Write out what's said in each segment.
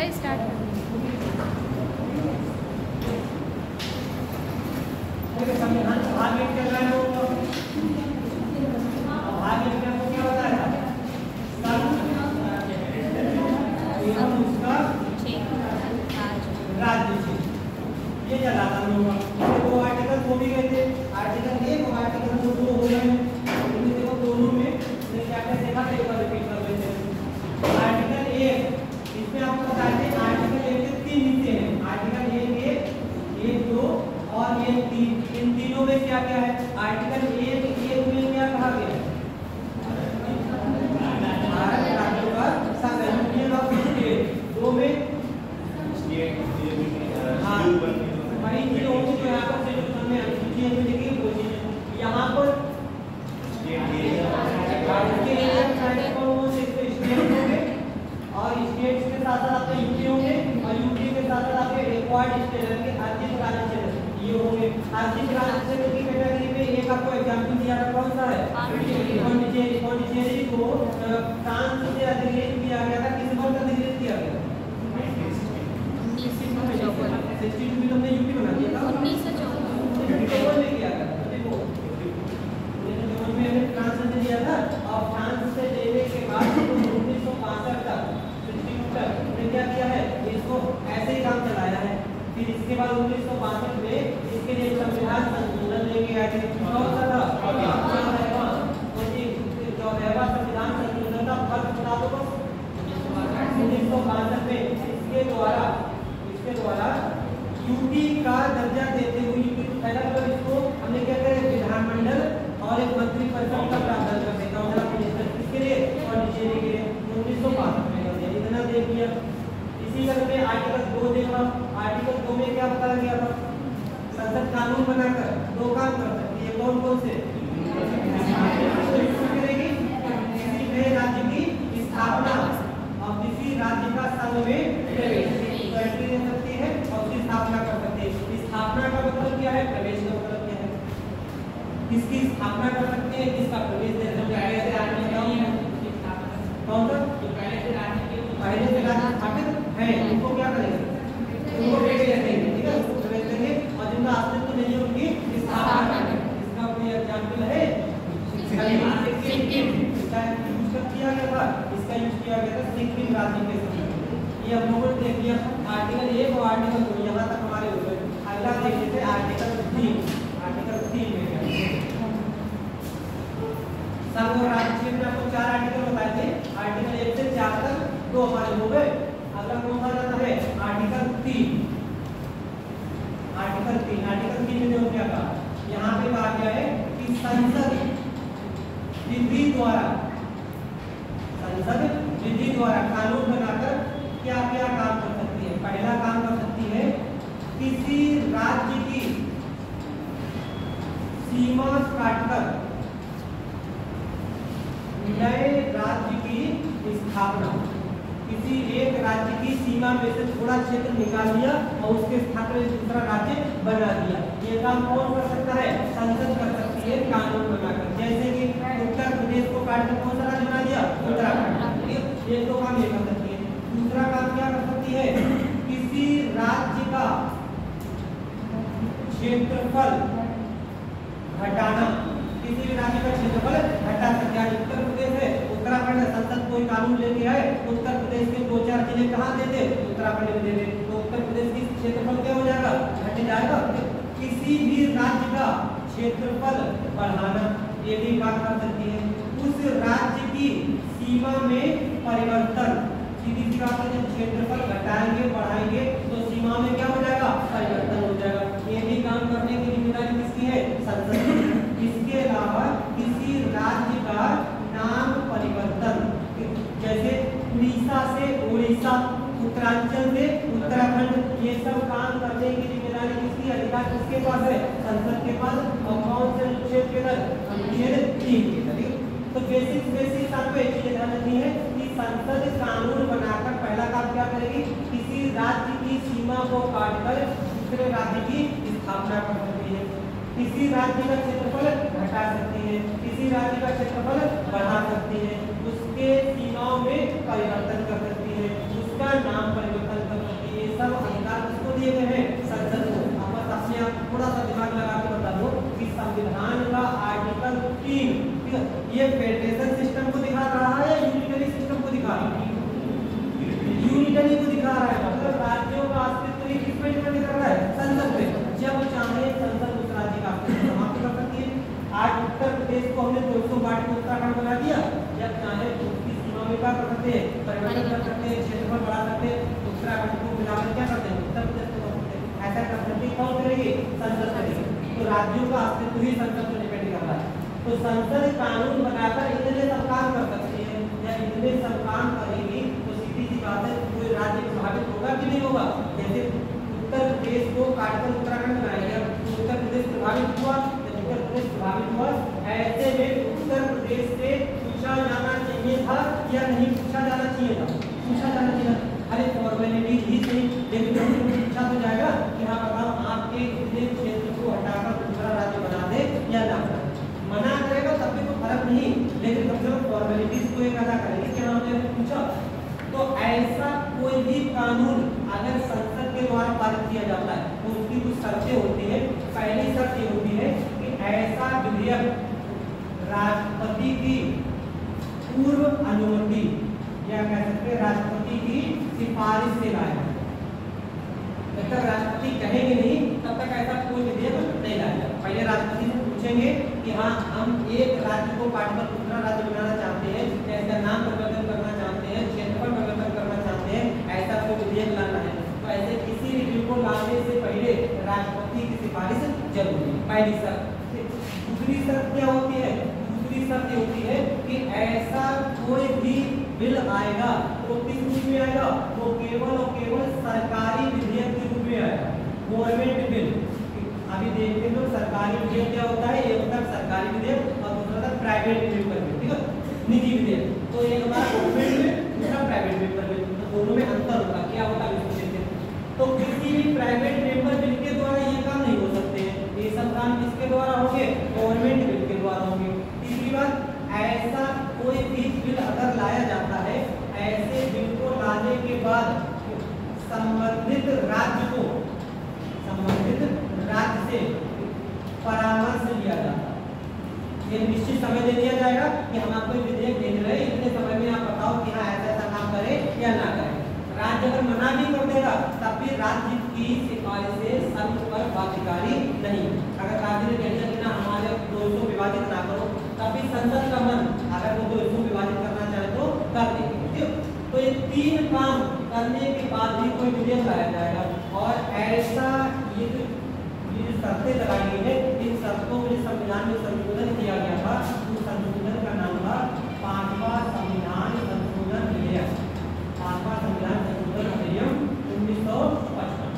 सही स्टार्ट संविधान का भाग एक चल रहा है वो भाग एक में आपको क्या बताया उसका राज्य ये चला था हम लोग दो आर्टिकल वो भी गए थे आर्टिकल 1 और आर्टिकल 2 हो गए इनमें देखो दोनों में क्या क्या देखा था एक बार रिपीट कर लेते हैं आर्टिकल 1 इसमें आपको बताया थे आर्टिकल 1 के 3 हिस्से हैं आर्टिकल 1 2 और ये 3 इन तीनों में क्या क्या है आर्टिकल 1 में क्या कहा गया है भारत राज्यों का संघ यूनियन ऑफ स्टेट 2 में भाई ये होगी जो यहाँ पर शेड्यूल में अनुसूची है देखिए वो चीज यहाँ पर और स्टेट्स के साथ साथ आपके यूपी होंगे और यूपी के साथ साथ आपके एक्वायर्ड स्टेट के आर्थिक राज्य ये होंगे आर्थिक राज्य की कैटेगरी में एक आपको एग्जांपल दिया था कौन सा है पौंडीचेरी को फ्रांस से अधिग्रहित किया गया था किस वर्ष अधिग्रहित किया गया 1954 में हमने यूपी बना दिया था 1954 में किया था देखो 1954 में हमने फ्रांस से दिया था और फ्रांस से देने के बाद 1962 तक 62 तक हमने क्या किया है इसको ऐसे ही काम चलाया है फिर इसके बाद 1962 में इसके लिए संविधान संशोधन लेके आए थे कौन सा था संविधान संशोधन का फर्क बता दो बस 1962 में इसके द्वारा यूपी का दर्जा देते हुए यूपी पहला तो इसको हमने क्या करें विधानमंडल और एक मंत्री परिषद का प्रावधान कर देता हूँ किसके लिए पौंडीचेरी के लिए 1962 में कर दिया इतना दे दिया इसी तरह में आर्टिकल 2 देखा आर्टिकल 2 में क्या बताया गया था संसद कानून बनाकर 2 काम कर सकती है कौन कौन से करेगी किसी नए राज्य की स्थापना और किसी राज्य का संघ में प्रवेश दे सकती है और उसकी स्थापना कर सकती है स्थापना का मतलब क्या है प्रवेश का मतलब क्या है किसकी स्थापना कर सकते हैं किसका प्रवेश दे सकते हैं ऐसे राज्य कौन सा जो पहले से राज्य स्थापित है उनको क्या करेंगे उनको प्रवेश देंगे ठीक है उसको प्रवेश देंगे और जिनका अस्तित्व नहीं है उनकी स्थापना करेंगे इसका कोई एग्जांपल है सिक्किम इसका यूज कर किया गया था इसका यूज किया गया था सिक्किम राज्य के समय ये हम लोगों ने देख लिया आर्टिकल 1 और आर्टिकल 2 यहाँ तक हमारे हो गए अगला देख लेते हैं आर्टिकल 3 में संघ और राज्य में आपको 4 आर्टिकल बताए थे आर्टिकल 1 से 4 तक 2 हमारे हो गए अगला कौन सा जाता है आर्टिकल 3 में देखो क्या कहा यहाँ पे कहा गया है कि संसद विधि द्वारा कानून बनाकर क्या क्या काम कर सकती है पहला काम कर सकती है किसी राज्य की सीमा काटकर नए राज्य की स्थापना किसी एक राज्य की सीमा में से थोड़ा क्षेत्र निकाल दिया और उसके स्थान में दूसरा राज्य बना दिया ये काम कौन कर सकता है संसद कर सकती है कानून बनाकर जैसे कि उत्तर प्रदेश को काटकर कौन सा राज्य बना दिया उत्तराखंड ये तो काम ये कर सकती है दूसरा काम क्या कर सकती है किसी राज्य का क्षेत्रफल घटाना किसी भी राज्य का क्षेत्रफल घटा सकते हैं उत्तर प्रदेश है उत्तराखंड संसद कोई कानून लेके आए उत्तर प्रदेश के 2-4 जिले कहाँ दे दे उत्तराखंड में दे दे तो उत्तर प्रदेश की क्षेत्रफल क्या हो जाएगा घट जाएगा किसी भी राज्य का क्षेत्रफल बढ़ाना ये भी बात कर सकती है उस राज्य की सीमा में परिवर्तन सीधी सी बात है जब क्षेत्रफल घटाएंगे बढ़ाएंगे तो सीमा में क्या हो जाएगा परिवर्तन हो जाएगा ये भी काम करने की जिम्मेदारी किसकी है संसद की इसके अलावा किसी राज्य का नाम परिवर्तन जैसे उड़ीसा से ओडिशा उत्तरांचल से उत्तराखंड ये सब काम करने की जिम्मेदारी किसकी अधिकार किसके पास है संसद के पास और कौन से अनुच्छेद के तहत अनुच्छेद 3 के तहत तो बेसिक आपको एक चीज ध्यान रखनी है कि संसद कानून बनाकर पहला काम क्या करेगी किसी राज्य की सीमा को काटकर दूसरे राज्य की स्थापना कर सकती है किसी राज्य का क्षेत्रफल घटा सकती है किसी राज्य का क्षेत्रफल बढ़ा सकती है उसके सीमाओं में परिवर्तन कर सकती है उसका नाम परिवर्तन ये फेडरेशन सिस्टम को दिखा रहा है या यूनिटरी सिस्टम को दिखा रहा है? यूनिटरी को दिखा रहा है, मतलब राज्यों का अस्तित्व ही किस पे डिपेंड कर रहा है? संसद पे। जब चाहे संसद उस राज्य का अस्तित्व समाप्त कर सकती है। आज उत्तर प्रदेश को हमने 200 बांट के उत्तराखंड बना दिया, जब चाहे उसकी सीमा में क्या कर सकते हैं? परिवर्तन कर सकते हैं, क्षेत्रफल बढ़ा सकते हैं, उत्तराखंड को मिलाकर क्या करते हैं? उत्तर प्रदेश को कर सकते हैं। ऐसा कर सकते हैं, कौन करेगी? संसद करेगी। तो राज्यों का अस्तित्व ही संसद पर डिपेंड कर रहा है। तो संसद कानून बनाकर इतने सब काम कर सकती है या इतने सब काम करेगी तो सीधी सी बात है कोई राज्य प्रभावित होगा कि नहीं होगा? जैसे उत्तर प्रदेश को काटकर उत्तराखंड बनाया गया तो उत्तर प्रदेश प्रभावित हुआ, जब उत्तर प्रदेश प्रभावित हुआ ऐसे में उत्तर प्रदेश से पूछा जाना चाहिए था या नहीं पूछा जाना चाहिए था? पूछा जाना चाहिए था। अरे फॉर्मेलिटी ही सही, लेकिन पूछा तो जाएगा कि हाँ बताओ आपके इतने क्षेत्र को हटाकर दूसरा राज्य बना दे या ना बना दे। मना करेगा तब भी कोई फर्क नहीं, लेकिन कम से कम फॉर्मेलिटीज को एक अदा करेंगे कि हमने पूछा। तो ऐसा कोई भी कानून अगर संसद के द्वारा पारित किया जाता है तो उसकी कुछ शर्तें होती है। पहली शर्त ये होती है कि ऐसा विधेयक राष्ट्रपति की पूर्व अनुमति या कह सकते हैं राष्ट्रपति की सिफारिश से लाया। जब तक राष्ट्रपति कहेंगे नहीं तब तक ऐसा कोई विधेयक नहीं लाया। पहले राष्ट्रपति से पूछेंगे कि हाँ हम एक राज्य को काटकर दूसरा राज्य बनाना चाहते हैं, ऐसा नाम परिवर्तन करना चाहते हैं, क्षेत्रफल परिवर्तन करना चाहते हैं, ऐसा कोई विधेयक लाना है। तो ऐसे किसी भी बिल को लाने से पहले राष्ट्रपति की सिफारिश जरूरी है, पहली शर्त। दूसरी शर्त क्या होती है? दूसरी शर्त ये होती है कि ऐसा कोई भी बिल आएगा तो किस रूप में आएगा? वो केवल और केवल सरकारी विधेयक के रूप में आएगा, गवर्नमेंट बिल। अभी देखते हैं तो सरकारी विधेयक क्या होता है? ये होता है सरकारी विधेयक और दूसरा होता है प्राइवेट बिल पर बिल, ठीक है, निजी विधेयक। तो ये हमारा गवर्नमेंट बिल, दूसरा प्राइवेट बिल पर बिल, तो दोनों में अंतर होता है। क्या होता है? तो किसी भी प्राइवेट मेंबर बिल के द्वारा ये काम नहीं हो सकते हैं। ये सब काम किसके द्वारा होंगे? गवर्नमेंट बिल के द्वारा होंगे। तीसरी बात, ऐसा कोई भी बिल अगर लाया जाता है, ऐसे बिल को लाने के बाद संबंधित राज्य को संबंधित राज्य से परामर्श लिया जाता है। ये निश्चित समय दे दिया जाएगा कि हम आपको विधेयक भेज रहे हैं, इतने समय में आप बताओ कि हाँ ऐसा ऐसा काम करें या ना करें। राज्य अगर मना भी कर देगा तब भी राज्य की सिफारिश से सर्व पर बाध्यकारी नहीं। अगर राज्य ने कह दिया कि ना हमारे 200 विभाजित ना करो, तब भी संसद का मन अगर वो 200 विभाजित करना चाहे तो कर देंगे। तो ये तीन काम करने के बाद ही कोई विधेयक लाया जाएगा। और ऐसा ये जो शर्तें लगाई गई है, इन शर्तों में संविधान में संशोधन किया गया था। उस संशोधन का नाम था 5वां संविधान संशोधन विधेयक, 5वां संविधान संशोधन अधिनियम 1955।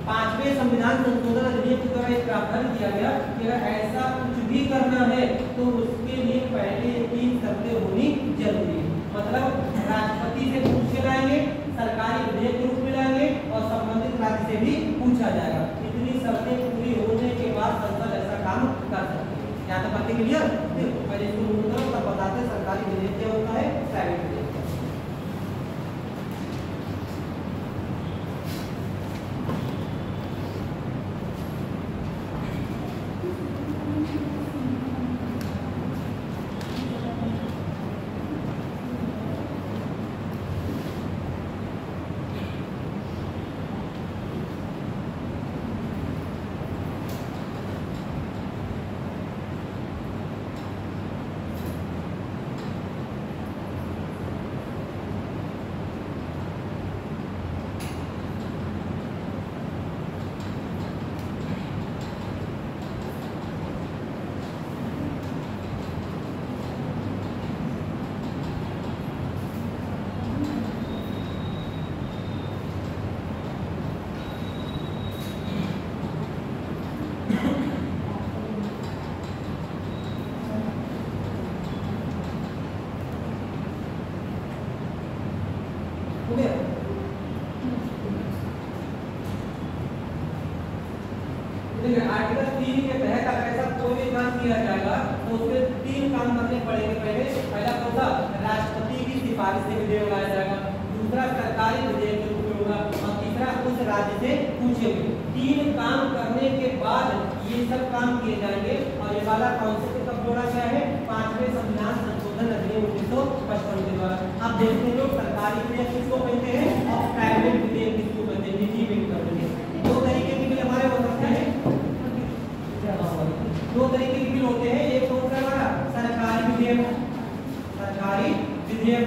5वें संविधान संशोधन अधिनियम के द्वारा एक प्रावधान किया गया कि अगर ऐसा कुछ भी करना है तो उसके लिए पहले 3 शर्तें होनी जरूरी है। मतलब राष्ट्रपति से पूछ के लाएंगे, सरकारी विधेयक के रूप में लाएंगे और संबंधित राज्य से भी पूछा जाएगा। इतनी शर्तें पूरी होने के बाद संसद ऐसा काम कर सकती है। यहाँ तक बातें क्लियर? पहले इसको नोट करो, तब बताते हैं सरकारी विधेयक क्या होता है, प्राइवेट विधेयक। आर्टिकल 3 के तहत अगर ऐसा कोई भी काम किया जाएगा तो उसके 3 काम करने पड़ेंगे। पहला कौन सा? राष्ट्रपति की सिफारिश से विधेयक लाया जाएगा, दूसरा सरकारी विधेयक के रूप में होगा और तीसरा उस राज्य से पूछेंगे। 3 काम करने के बाद ये सब काम किए जाएंगे और ये वाला कॉन्सेप्ट कब जोड़ा गया है 5वें संविधान संशोधन अधिनियम 1955 के द्वारा। आप देखते हैं लोग सरकारी विधेयक किसको कहते हैं और प्राइवेट विधेयक किसको कहते हैं, निजी विधेयक। दो तरीके के बिल हमारे हो सकते हैं, दो तरीके के बिल होते हैं, एक कौन सा हमारा सरकारी विधेयक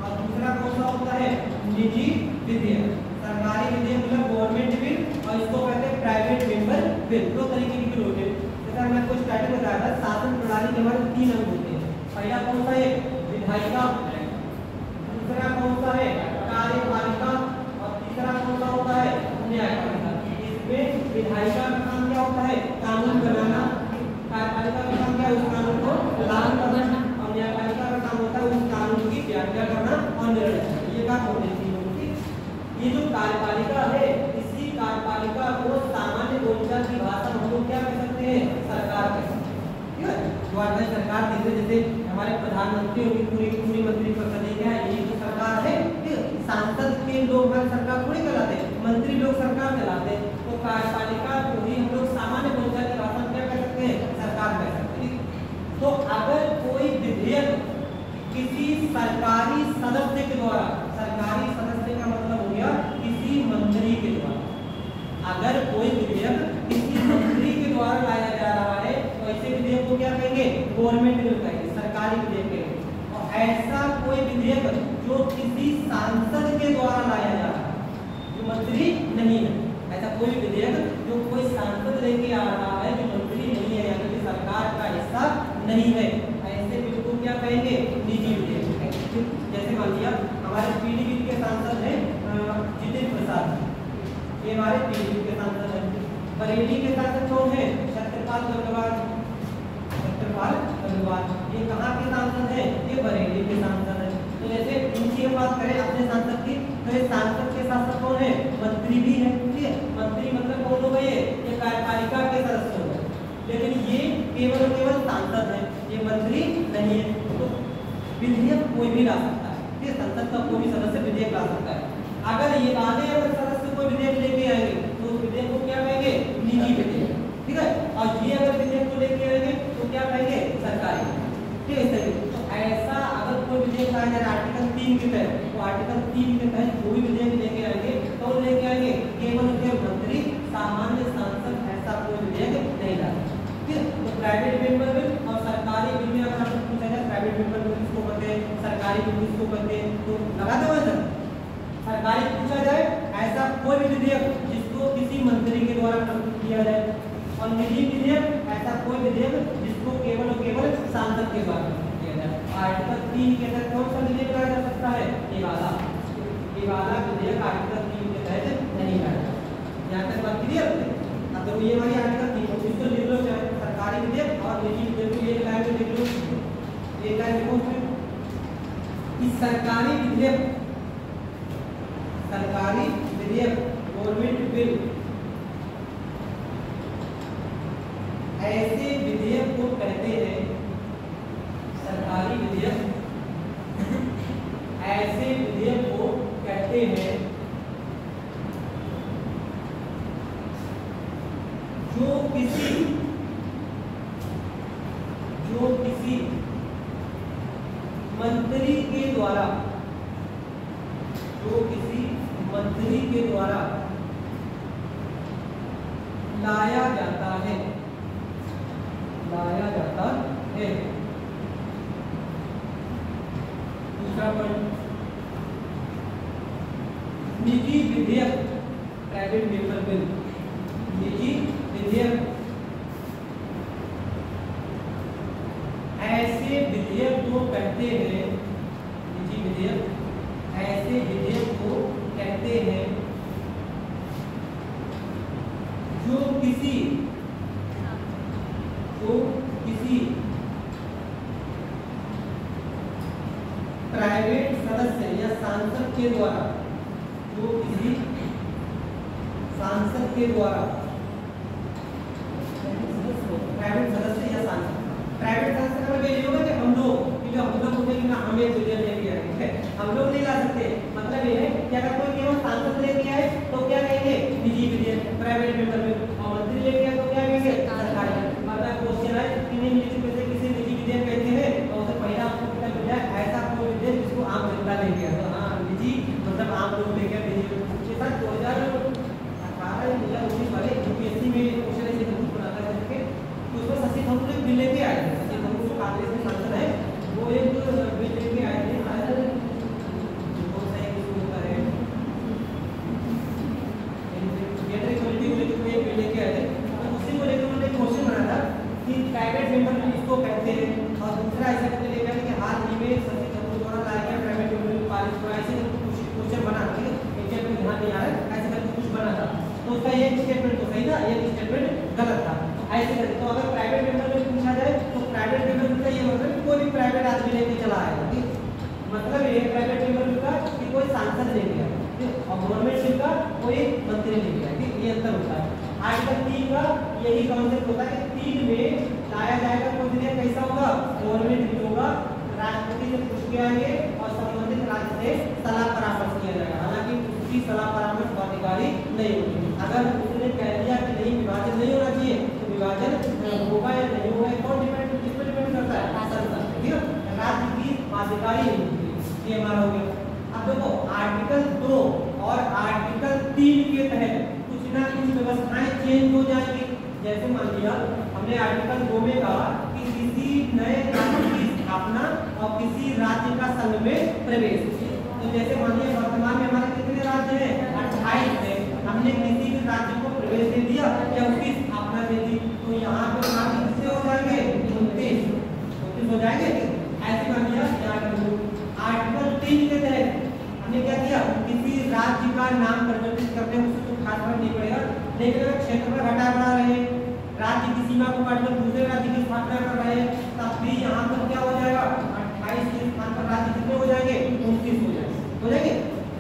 और दूसरा कौन सा होता है निजी विधेयक। सरकारी विधेयक मतलब गवर्नमेंट बिल और इसको कहते हैं प्राइवेट मेंबर बिल। दो तरीके के बिल होते हैं। जैसा मैं आपको स्टार्टिंग बताया था, शासन प्रणाली के हमारे 3 अंग होते हैं। पहला कौन सा है विधायिका, दूसरा कौन सा है कार्यपालिका और तीसरा कौन सा होता है न्यायपालिका। इसमें विधायिका का काम क्या होता है कानून बनाना, कार्यपालिका का काम क्या है उस कानून को लागू करना और न्यायपालिका का काम होता है उस कानून की व्याख्या करना और निर्णय। ये काम होते हैं। ये जो कार्यपालिका है, इसी कार्यपालिका को सामान्य बोलचाल की भाषा में हम लोग क्या कह सकते हैं सरकार कह सकते हैं। ठीक है, जो आज सरकार जैसे हमारे प्रधानमंत्री उनकी पूरी मंत्रिपरिषद क्या है, ये तो सरकार है। ठीक है, सांसद के लोग हमारी सरकार थोड़ी चलाते हैं, मंत्री लोग सरकार चलाते हैं। तो कार्यपालिका को ही हम लोग सामान्य बोलचाल की भाषा में क्या कह सकते हैं सरकार कह सकते हैं। तो अगर कोई विधेयक किसी सरकारी सदस्य के द्वारा, सरकारी सदस्य का मतलब हो गया किसी मंत्री के द्वारा, अगर कोई विधेयक किसी मंत्री के द्वारा लाया जा रहा है तो ऐसे विधेयक को क्या कहेंगे गवर्नमेंट बिल कहेंगे, सरकारी विधेयक कहेंगे। और ऐसा कोई विधेयक जो किसी सांसद के द्वारा लाया जा रहा है, जो मंत्री नहीं है, ऐसा कोई विधेयक जो कोई सांसद लेके आ रहा है जो मंत्री नहीं है यानी कि सरकार का हिस्सा नहीं है, ऐसे बिल को क्या कहेंगे निजी विधेयक। जैसे मान लिया हमारे पीलीभीत के सांसद हैं जितेंद्र प्रसाद, ये हमारे पीलीभीत के सांसद हैं। बरेली के सांसद कौन है छत्रपाल गंगवार, ये कहाँ के सांसद हैं, ये बरेली के सांसद हैं। तो जैसे इनकी हम बात करें अपने सांसद की, तो ये सांसद के सांसद कौन है मंत्री भी है। ठीक है, मंत्री मतलब कौन हो गए, ये कार्यपालिका के सदस्य हो गए, लेकिन ये केवल सांसद है, ये मंत्री नहीं है। तो विधेयक कोई भी ला सकता है, ठीक है, संसद का कोई भी सदस्य विधेयक ला सकता है। अगर ये वाले अगर सदस्य कोई विधेयक लेके आएंगे तो उस विधेयक को क्या कहेंगे निजी विधेयक। ठीक है, और ये अगर विधेयक को लेके आएंगे तो क्या कहेंगे सरकारी। ठीक है, तो ऐसा अगर कोई विधेयक लाया जाए आर्टिकल 3 के तहत, तो आर्टिकल 3 के तहत कोई विधेयक लेके आएंगे तो लेके आएंगे केवल मंत्री, सामान्य सांसद ऐसा कोई विधेयक नहीं लाता। ठीक है, तो प्राइवेट मेंबर बिल और सरकारी बिल में अगर आपको पूछा जाए प्राइवेट मेंबर बिल किसको कहते हैं, सरकारी बिल किसको कहते हैं, तो लगा दो आंसर। सरकारी पूछा जाए ऐसा कोई भी विधेयक जिसको किसी मंत्री के द्वारा प्रस्तुत किया जाए, और निजी विधेयक ऐसा कोई विधेयक जिसको केवल और केवल सांसद के द्वारा प्रस्तुत किया जाए। आर्टिकल 3 के तहत कौन सा विधेयक लाया जा सकता है, ये वाला विधेयक आर्टिकल 3 के तहत नहीं लाया जा सकता। यहाँ तक बात क्लियर है। तो ये हमारी आर्टिकल 3 इसको लिख लो, चाहे सरकारी विधेयक और निजी विधेयक को एक लाइन में लिख लो। एक लाइन लिखो कि सरकारी विधेयक गवर्नमेंट बिल ऐसे विधेयक को कहते हैं, सरकारी विधेयक ऐसे विधेयक को कहते हैं जो किसी मंत्री के द्वारा लाया जाता है दूसरा पॉइंट, निजी विधेयक प्राइवेट मेंबर बिल, निजी विधेयक ऐसे विधेयक को कहते हैं, निजी विधेयक ऐसे विधेयक को कहते हैं जो किसी प्राइवेट सदस्य या सांसद के द्वारा, जो किसी सांसद के द्वारा, प्राइवेट सदस्य या सांसद, प्राइवेट सदस्य का मतलब ये होगा कि हम लोग होते कि ना हम एक विधेयक लेके आए, ठीक है, हम लोग नहीं ला सकते। मतलब ये है कि अगर कोई केवल सांसद लेके आए तो क्या कहेंगे निजी विधेयक प्राइवेट मेंबर बिल, और मंत्री लेके आए तो क्या कहेंगे सरकारी। मतलब क्वेश्चन है कि निम्नलिखित में से किसी यूपीएससी मतलब आप लोग लेकर के साथ 2018 या 19 वाले यूपीएससी में क्वेश्चन ऐसे जरूर बनाता है करके, तो उसमें शशि थरूर एक बिल लेके आए थे। शशि थरूर जो कांग्रेस के सांसद है वो एक बिल लेके आए थे, कौन सा एक इसको होता है जेंडर इक्वलिटी को लेकर एक बिल लेके आए थे। तो उसी को लेकर उन्होंने क्वेश्चन बनाया था कि प्राइवेट मेंबर इसको कहते हैं, और दूसरा ऐसा करके लेके आए कि हाल ही में शशि थरूर द्वारा लाया गया प्राइवेट मेंबर पारित हुआ, ऐसे कुछ क्वेश्चन बना के एग्जाम में ध्यान नहीं आ रहा है, ऐसे करके कुछ बना था। तो उसका एक स्टेटमेंट तो सही था, एक स्टेटमेंट गलत था। ऐसे करके तो अगर प्राइवेट मेंबर में पूछा जाए तो प्राइवेट मेंबर का ये मतलब कोई भी प्राइवेट आदमी लेके चला आएगा, ठीक, मतलब ये प्राइवेट मेंबर का कि कोई सांसद लेके आया, ठीक, और गवर्नमेंट का कोई मंत्री लेके आया, ठीक, ये अंतर होता है। आर्टिकल 3 का यही कॉन्सेप्ट होता है कि 3 में लाया जाएगा कोई विधेयक कैसा होगा, गवर्नमेंट भी होगा, राष्ट्रपति से पूछ के आएंगे और संबंधित राज्य से सलाह परामर्श किया जाएगा। हालांकि उसकी सलाह परामर्श बाध्यकारी नहीं होगी। अगर उसने कह दिया कि नहीं विभाजन नहीं होना चाहिए तो विभाजन होगा या नहीं होगा कौन डिपेंड, किस पर डिपेंड करता है, संसद, ठीक है, राज्य की बाध्यकारी नहीं होगी। ये हमारा हो गया। अब देखो आर्टिकल 2 और आर्टिकल 3 के तहत कुछ ना कुछ व्यवस्थाएं चेंज हो जाएंगी। जैसे मान लिया हमने आर्टिकल 2 में कहा कि किसी नए राज्य की स्थापना और किसी राज्य का संघ में प्रवेश, तो जैसे मान लिया वर्तमान में हमारे कितने राज्य हैं, 28 है, हमने किसी भी राज्य को प्रवेश दे दिया या उसकी स्थापना दे दी, तो यहाँ पे राज्य कितने हो जाएंगे, 29 हो जाएंगे। ऐसे मान लिया आर्टिकल 3 के तहत हमने क्या किया, किसी राज्य का नाम परिवर्तित करते हैं, उससे तो खास फर्क नहीं पड़ेगा, लेकिन अगर क्षेत्र में घटा बढ़ा रहे, राज्य की सीमा को काटकर दूसरे राज्य की स्थापना कर रहे हैं, तब भी यहाँ पर क्या हो जाएगा, 28 के स्थान पर राज्य कितने हो जाएंगे, 29 हो जाएंगे।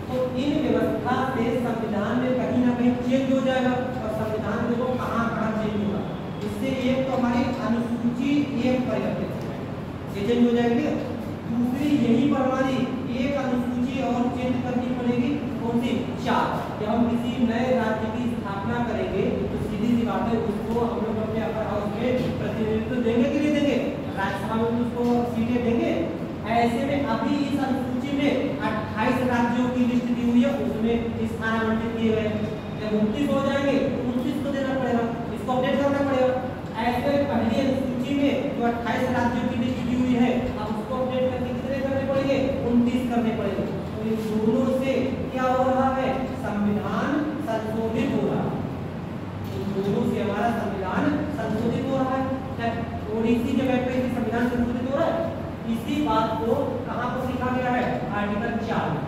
तो इन व्यवस्था से संविधान में कहीं ना कहीं चेंज हो जाएगा, और संविधान देखो कहाँ चेंज होगा, इससे एक तो हमारी अनुसूची एक परिवर्तित ये चेंज हो जाएगी। दूसरी यही पर हमारी एक अनुसूची और चेंज करनी पड़ेगी, कौन सी, 4, कि हम किसी नए राज्य की स्थापना करेंगे तो सीधी सी बात है उसको हम लोग अपने अपर हाउस में प्रतिनिधित्व देंगे कि नहीं देंगे, राज्यसभा में उसको सीटें देंगे। ऐसे में अभी इस अनुसूची में 28 राज्यों की लिस्ट दी हुई है, उसमें स्थान आवंटित किए गए, जब 29 हो जाएंगे तो 29 को देना पड़ेगा, इसको अपडेट करना पड़ेगा। ऐसे पहली अनुसूची में जो 28 राज्यों की लिस्ट दी हुई है, अब उसको अपडेट करके कितने करने पड़ेंगे, 29 करने पड़ेंगे। तो इन दोनों से क्या हो रहा है, संविधान संशोधित हो रहा है, इन दोनों से हमारा संविधान संशोधित हो रहा है। और इसी जगह पे संविधान संशोधित हो रहा है, इसी बात को कहां पर लिखा गया है, आर्टिकल 4 में।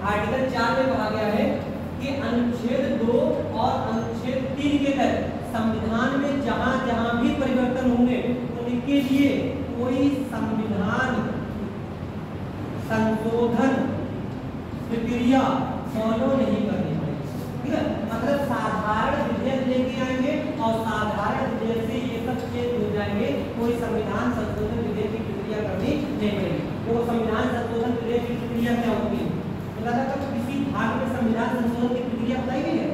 आर्टिकल 4 में कहा गया है कि अनुच्छेद 2 और अनुच्छेद 3 के तहत संविधान में जहां जहां भी परिवर्तन होंगे उनके लिए कोई संविधान संशोधन प्रक्रिया फॉलो नहीं करनी पड़ेगी, ठीक है, मतलब साधारण विधेयक लेके आएंगे और साधारण विधेयक से ये सब चेंज हो जाएंगे, कोई संविधान संशोधन विधेयक की प्रक्रिया करनी नहीं पड़ेगी। तो संविधान संशोधन विधेयक की प्रक्रिया क्या होती है, लगातार किसी भाग में संविधान संशोधन की प्रक्रिया बताई गई है,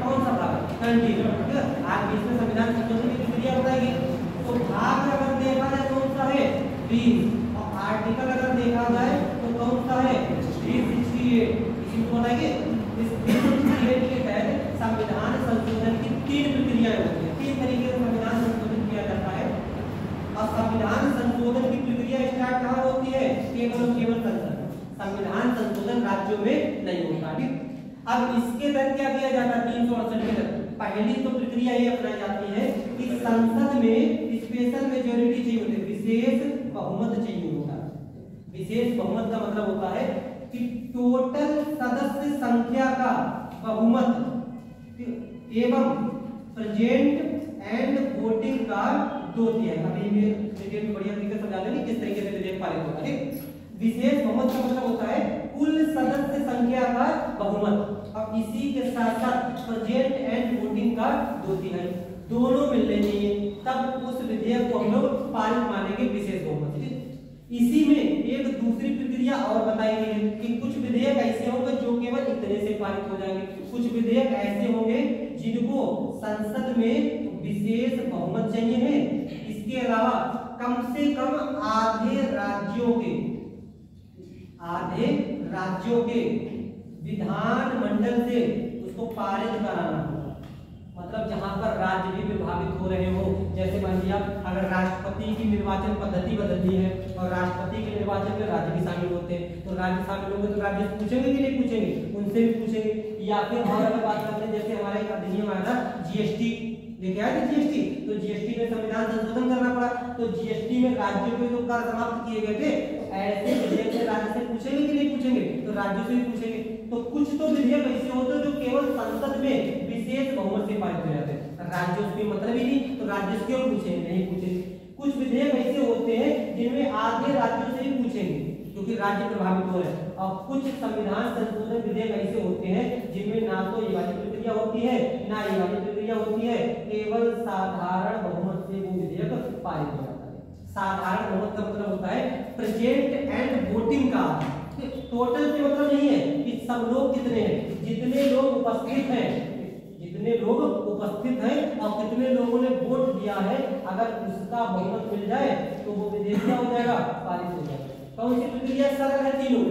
कौन सा भाग, कंटिन्यू, ठीक है, आज बीच में संविधान संशोधन की प्रक्रिया बताई गई। तो भाग अगर देखा जाए कौन सा है, 20, और आर्टिकल अगर देखा जाए तो कौन सा है, 368, इसी को बताएंगे। इस 368 के तहत संविधान संशोधन की 3 प्रक्रियाएं होती है, 3 तरीके से संविधान संशोधन किया जाता है। और संविधान संशोधन की प्रक्रिया स्टार्ट कहाँ होती है, केवल संसद, संविधान संशोधन राज्यों में नहीं होता, ठीक। अब इसके तहत क्या किया जाता है, 368 के तहत पहली तो प्रक्रिया ये अपनाई जाती है कि संसद में स्पेशल मेजॉरिटी चाहिए होती है, विशेष बहुमत चाहिए होता है। विशेष बहुमत का मतलब होता है कि टोटल सदस्य संख्या का बहुमत एवं प्रेजेंट एंड वोटिंग का 2/3। अभी मैं डिटेल में बढ़िया तरीके से समझा देंगे किस तरीके से विधेयक पारित होता है। विशेष बहुमत का मतलब होता है कुल सदस्य संख्या का बहुमत, और इसी के साथ साथ प्रेजेंट एंड वोटिंग का 2/3 दोनों मिलने चाहिए, तब उस विधेयक को हम लोग पारित मानेंगे विशेष बहुमत। इसी में एक दूसरी प्रक्रिया और बताई गई है कि कुछ विधेयक ऐसे होंगे जो केवल इतने से पारित हो जाएंगे, कुछ विधेयक ऐसे होंगे जिनको संसद में विशेष बहुमत चाहिए है। इसके अलावा कम से कम आधे राज्यों के विधान मंडल से उसको पारित कराना, मतलब जहां पर राज्य भी विभाजित हो रहे हो, जैसे मान लिया अगर राष्ट्रपति की निर्वाचन पद्धति बदलनी है और राष्ट्रपति के निर्वाचन में राज्य भी शामिल होते हैं, तो राज्य शामिल होंगे तो राज्य पूछेंगे कि नहीं पूछेंगे, उनसे भी पूछेंगे। या फिर और अगर बात करते हैं जैसे हमारा एक अधिनियम आया था जीएसटी, लेके आए थे जीएसटी, तो जीएसटी में संविधान संशोधन करना पड़ा, तो जीएसटी में राज्यों के जो कर समाप्त किए गए थे, ऐसे विधेयक से राज्य से पूछेंगे कि नहीं पूछेंगे, तो राज्यों से भी पूछेंगे। तो कुछ तो विधेयक ऐसे होते हैं जो केवल संसद में विशेष बहुमत से पारित हो जाते हैं, राज्यों से मतलब ही नहीं, तो राज्य से क्यों पूछेंगे, नहीं पूछेंगे। कुछ विधेयक ऐसे होते हैं जिनमें आधे राज्यों से ही पूछेंगे क्योंकि राज्य प्रभावित हो रहे हैं, और कुछ संविधान संशोधन विधेयक ऐसे होते हैं जिनमें ना तो ये वाली प्रक्रिया होती है ना ये वाली प्रक्रिया होती है, केवल साधारण बहुमत से वो विधेयक पारित हो जाता है। साधारण बहुमत का मतलब होता है प्रेजेंट एंड वोटिंग का, टोटल से मतलब नहीं है कि सब लोग कितने हैं, जितने लोग उपस्थित हैं, जितने लोग उपस्थित हैं और कितने लोगों ने वोट दिया है, अगर उसका बहुमत मिल जाए तो वो विधेयक क्या हो जाएगा, पारित हो जाएगा। कौन सी प्रक्रिया सरल है, तीनों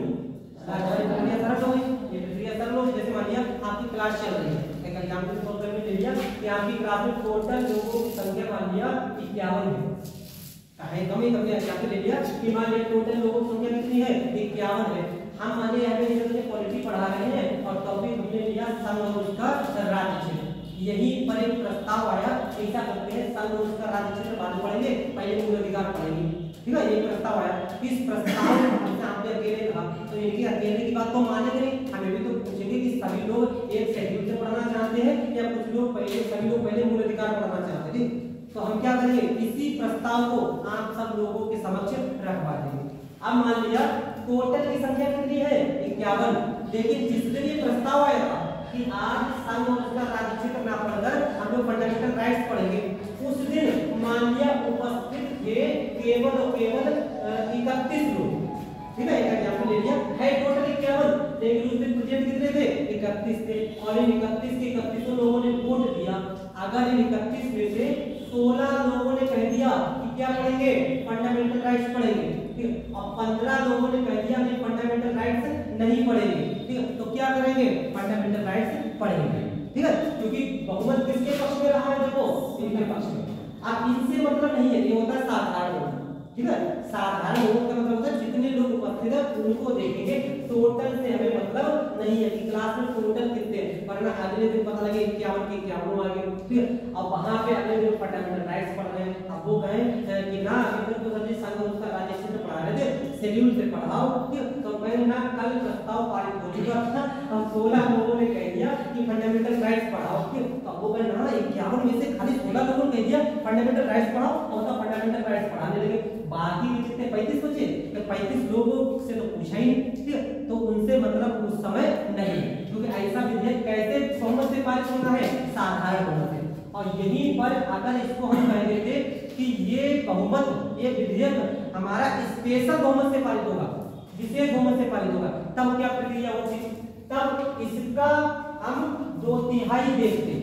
प्रक्रिया सरल हो गई। ये प्रक्रिया सरल हो, जैसे मान लिया आपकी क्लास चल रही है, एक एग्जांपल के तौर पर ले लिया कि आपकी क्लास में टोटल लोगों की संख्या मान लिया 51 है, कहीं कम ही कम एग्जांपल ले लिया कि मान लिया टोटल लोगों की संख्या कितनी है, 51 है। हम मान लिया यहाँ पे पॉलिटी पढ़ा रहे हैं और टॉपिक हमने लिया संघ और उसका राज्य क्षेत्र, यही पर एक प्रस्ताव आया, ऐसा करते हैं संघ और उसका राज्य क्षेत्र बाद में पढ़ेंगे, पहले मूल अधिकार पढ़ेंगे, ठीक है। ये प्रस्ताव आया, इस प्रस्ताव में हमसे आपने अकेले कहा, तो इनके अकेले की बात तो मानेंगे नहीं, हमें भी तो पूछेंगे कि सभी लोग एक शेड्यूल से पढ़ना चाहते हैं या कुछ लोग पहले, सभी लोग पहले मूल अधिकार पढ़ना चाहते हैं। तो हम क्या करेंगे, इसी प्रस्ताव को आप सब लोगों के समक्ष रखवा देंगे। अब मान लिया टोटल की संख्या कितनी है, 51, लेकिन जिस दिन ये प्रस्ताव आया था कि आज संघ और उसका राज्य क्षेत्र ना पढ़कर हम लोग फंडामेंटल राइट्स पढ़ेंगे, उस दिन मान लिया उपस्थित थे केवल और केवल 31 लोग, ठीक है। एक एग्जांपल ले लिया है टोटल 51, लेकिन उस दिन प्रेजेंट कितने थे, 31 थे, और इन 31 के 31 लोगों ने वोट दिया। अगर इन 31 में से 16 लोगों ने कह दिया कि क्या पढ़ेंगे, फंडामेंटल राइट्स पढ़ेंगे, ठीक है, और 15 लोगों ने कह दिया कि फंडामेंटल राइट्स नहीं पढ़ेंगे, ठीक है, तो क्या करेंगे, फंडामेंटल राइट्स पढ़ेंगे, ठीक है, क्योंकि बहुमत किसके पक्ष में रहा है, देखो इनके पक्ष में। अब इनसे मतलब नहीं है, ये होता है साधारण बहुमत, ठीक है। साधारण बहुमत का मतलब होता है जितने लोग उपस्थित हैं उनको देखेंगे, टोटल से हमें मतलब नहीं है कि क्लास में टोटल कितने हैं, वरना अगले दिन पता लगे 51 के 51 आ गए, ठीक है। अब वहां पे अगले दिन फंडामेंटल राइट्स पढ़ रहे हैं, अब वो कहें कि ना इधर तो सभी संघ और उसका राज्य क्षेत्र पढ़ा रहे थे, शेड्यूल से पढ़ाओ, ठीक है, तो कहें ना कल प्रस्ताव पारित हो चुका था, हम 16 लोगों ने कह दिया कि फंडामेंटल राइट्स पढ़ाओ, ठीक है, तो वो कहें ना 51 में से खाली 16 लोगों ने कह दिया फंडामेंटल राइट्स पढ़ाओ, और तो फंडामेंटल राइट्स पढ़ाने लगे, बाकी के कितने 35 बचे, तो 35 लोगों से तो पूछा ही नहीं, ठीक है, तो उनसे मतलब उस समय नहीं, क्योंकि ऐसा विधेयक कैसे बहुमत से पारित होना है, साधारण बहुमत से। और यहीं पर अगर इसको हम कह देते कि ये बहुमत, ये विधेयक हमारा स्पेशल बहुमत से पारित होगा, विशेष बहुमत से पारित होगा, तब क्या प्रक्रिया होती, तब इसका हम 2/3 देखते,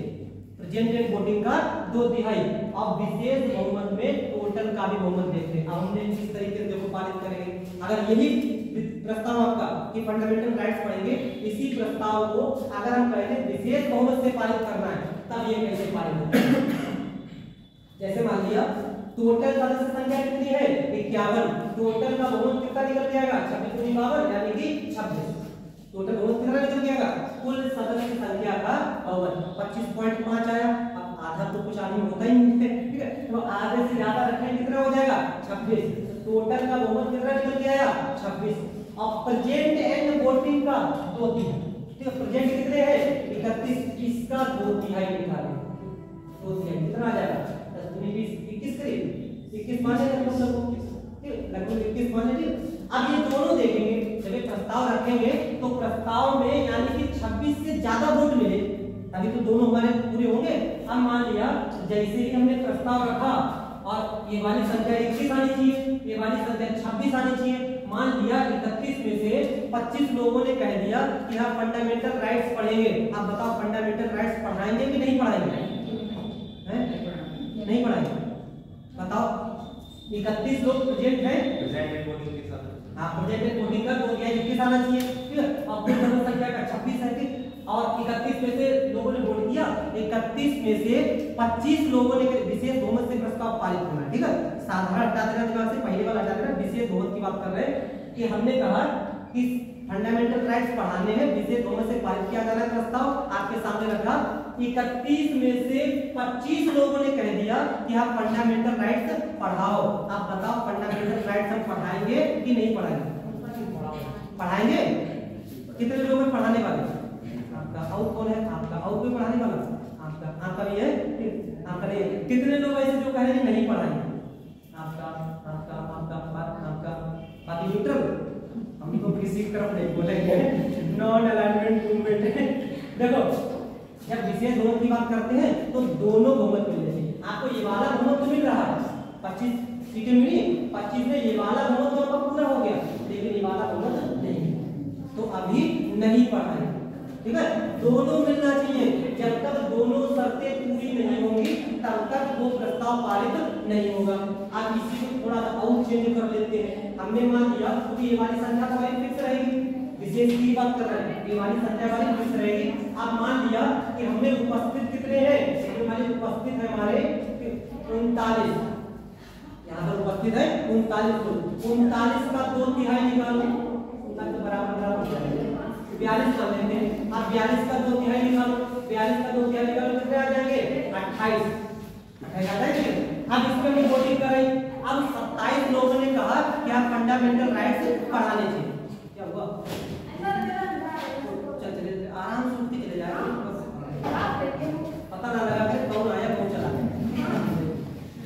प्रेजेंट एंड वोटिंग का 2/3, और विशेष बहुमत में टोटल का भी बहुमत देखते हैं। अब हमने किस तरीके से पारित करेंगे, अगर यही प्रस्ताव आपका कि फंडामेंटल राइट्स पढ़ेंगे, इसी प्रस्ताव को अगर हम कहते विशेष बहुमत से पारित करना है, तब ये कैसे पारित होगा। जैसे मान लिया टोटल सदस्य संख्या कितनी है, 51, टोटल का बहुमत कितना निकल जाएगा, 26 यानी कि 26, टोटल बहुमत कितना निकल जाएगा, कुल सदस्य संख्या का बहुमत 25.5 आया। अब आधा तो कुछ आदमी होता ही नहीं है, ठीक है, तो आधे से ज्यादा रखें कितना हो जाएगा, 26, टोटल का बहुमत कितना निकल के आया, 26, और प्रेजेंट एंड वोटिंग का 2/3, ठीक है, प्रेजेंट कितने हैं, 31, इसका 2/3 निकालें, 2/3 कितना आ जाएगा, 10 दूनी 20, 21 करीब 21 माने लगभग, ठीक है, लगभग 21 माने, ठीक। अब ये दोनों देखेंगे, जब ये प्रस्ताव रखेंगे तो प्रस्ताव में यानी कि 26 से ज्यादा वोट मिले तभी तो दोनों हमारे पूरे होंगे। अब मान लिया जैसे ही हमने प्रस्ताव रखा और ये वाली संख्या 21 आनी चाहिए, ये वाली संख्या 26 आनी चाहिए, मान लिया 31 में से 25 लोगों ने कह दिया कि हम फंडामेंटल राइट्स पढ़ेंगे। अब बताओ फंडामेंटल राइट्स पढ़ाएंगे कि नहीं पढ़ाएंगे, नहीं पढ़ाएंगे, बताओ 31 लोग प्रेजेंट हैं, प्रेजेंट वोटिंग का 2/3 21 आना चाहिए, ठीक है। अब कुल जनसंख्या का 26 है, ठीक। और 31 में से लोगों ने वोट दिया, 31 में से 25 लोगों ने विशेष बहुमत से प्रस्ताव पारित होना है, ठीक है। साधारण हटा देना दिमाग से, पहले वाला हटा देना, विशेष बहुमत की बात कर रहे हैं कि हमने कहा कि फंडामेंटल राइट्स पढ़ाने हैं, विशेष बहुमत से पारित किया जाना है प्रस्ताव, आपके सामने रखा। 31 में से 25 लोगों ने कह दिया कि आप फंडामेंटल राइट्स पढ़ाओ। आप बताओ फंडामेंटल राइट्स हम पढ़ाएंगे कि नहीं पढ़ाएंगे? पढ़ाएंगे। कितने लोग हैं पढ़ाने वाले? आपका आउट कौन है? आपका आउट कोई पढ़ाने वाला? आपका भी है, आपका नहीं। कितने लोग ऐसे जो कह रहे हैं नहीं पढ़ाएंगे? आपका आपका आपका आपका बाकी न्यूट्रल, हम तो किसी तरफ नहीं बोलेंगे, नॉन अलाइनमेंट मूवमेंट। देखो जब विशेष बहुमत की बात करते हैं तो दोनों बहुमत मिलने चाहिए। आपको ये वाला बहुमत तो मिल रहा है, 25 सीटें मिली, 25 में ये वाला बहुमत तो आपका पूरा हो गया, लेकिन ये वाला बहुमत नहीं, तो अभी नहीं पढ़ाएंगे, ठीक है। दोनों मिलना चाहिए। जब तक दोनों शर्तें पूरी नहीं होंगी तब तक वो प्रस्ताव पारित नहीं होगा। आप इसी को थोड़ा सा और चेंज कर लेते हैं। हमने मान लिया क्योंकि ये वाली संख्या तो हमारी फिक्स रहेगी, विशेष की बात कर रहे हैं, ये वाली संख्या हमारी फिक्स रहेगी। आप मान लिया कि हमें उपस्थित कितने हैं, हमारे उपस्थित है हमारे 39, यहाँ पर उपस्थित है 39 लोग। 39 का 2/3 निकालो, तो बराबर हो जाएगा 42 कर लेते हैं। आप 42 का 2/3 निकालो, 42 का 2/3 निकालो, कितने आ जाएंगे? 28 आ जाएंगे। अब इसमें हम वोटिंग करें। अब 27 लोगों ने कहा कि आप फंडामेंटल राइट्स पढ़ाने चाहिए। क्या हुआ? चल चले आराम से उठते चले जाएंगे, पता ना लगा कि कौन आया कौन चला गया।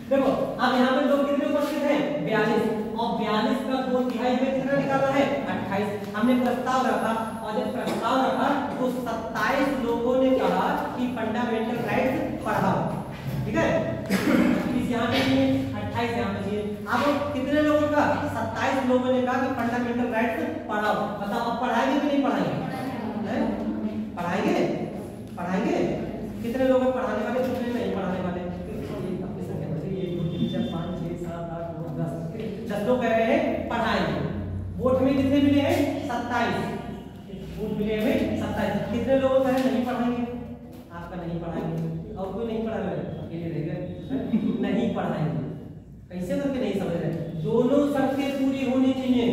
देखो अब यहाँ पे लोग कितने उपस्थित हैं? 42, और 42 का 2/3 में कितना निकालना है? 28। हमने प्रस्ताव रखा, और जब प्रस्ताव रखा तो 27 लोगों ने कहा कि फंडामेंटल राइट्स पढ़ाओ, ठीक है। 20 यहाँ पे चाहिए, 28 यहाँ पे चाहिए। अब कितने लोगों का? 27 लोगों ने कहा कि फंडामेंटल राइट्स पढ़ाओ। बताओ अब पढ़ाएंगे कि नहीं पढ़ाएंगे? पढ़ाएंगे, पढ़ाएंगे। कितने लोग पढ़ाने वाले, कितने नहीं पढ़ाने वाले? 10 लोग कह रहे हैं पढ़ाएंगे। वोट में कितने मिले हैं? 27 वोट मिले हैं, 27। कितने लोगों कह रहे हैं नहीं पढ़ाएंगे? आपका नहीं पढ़ाएंगे, और कोई नहीं पढ़ा रहे, अकेले रह गए नहीं पढ़ाएंगे। कैसे करके नहीं समझ रहे? दोनों शर्तें पूरी होनी चाहिए,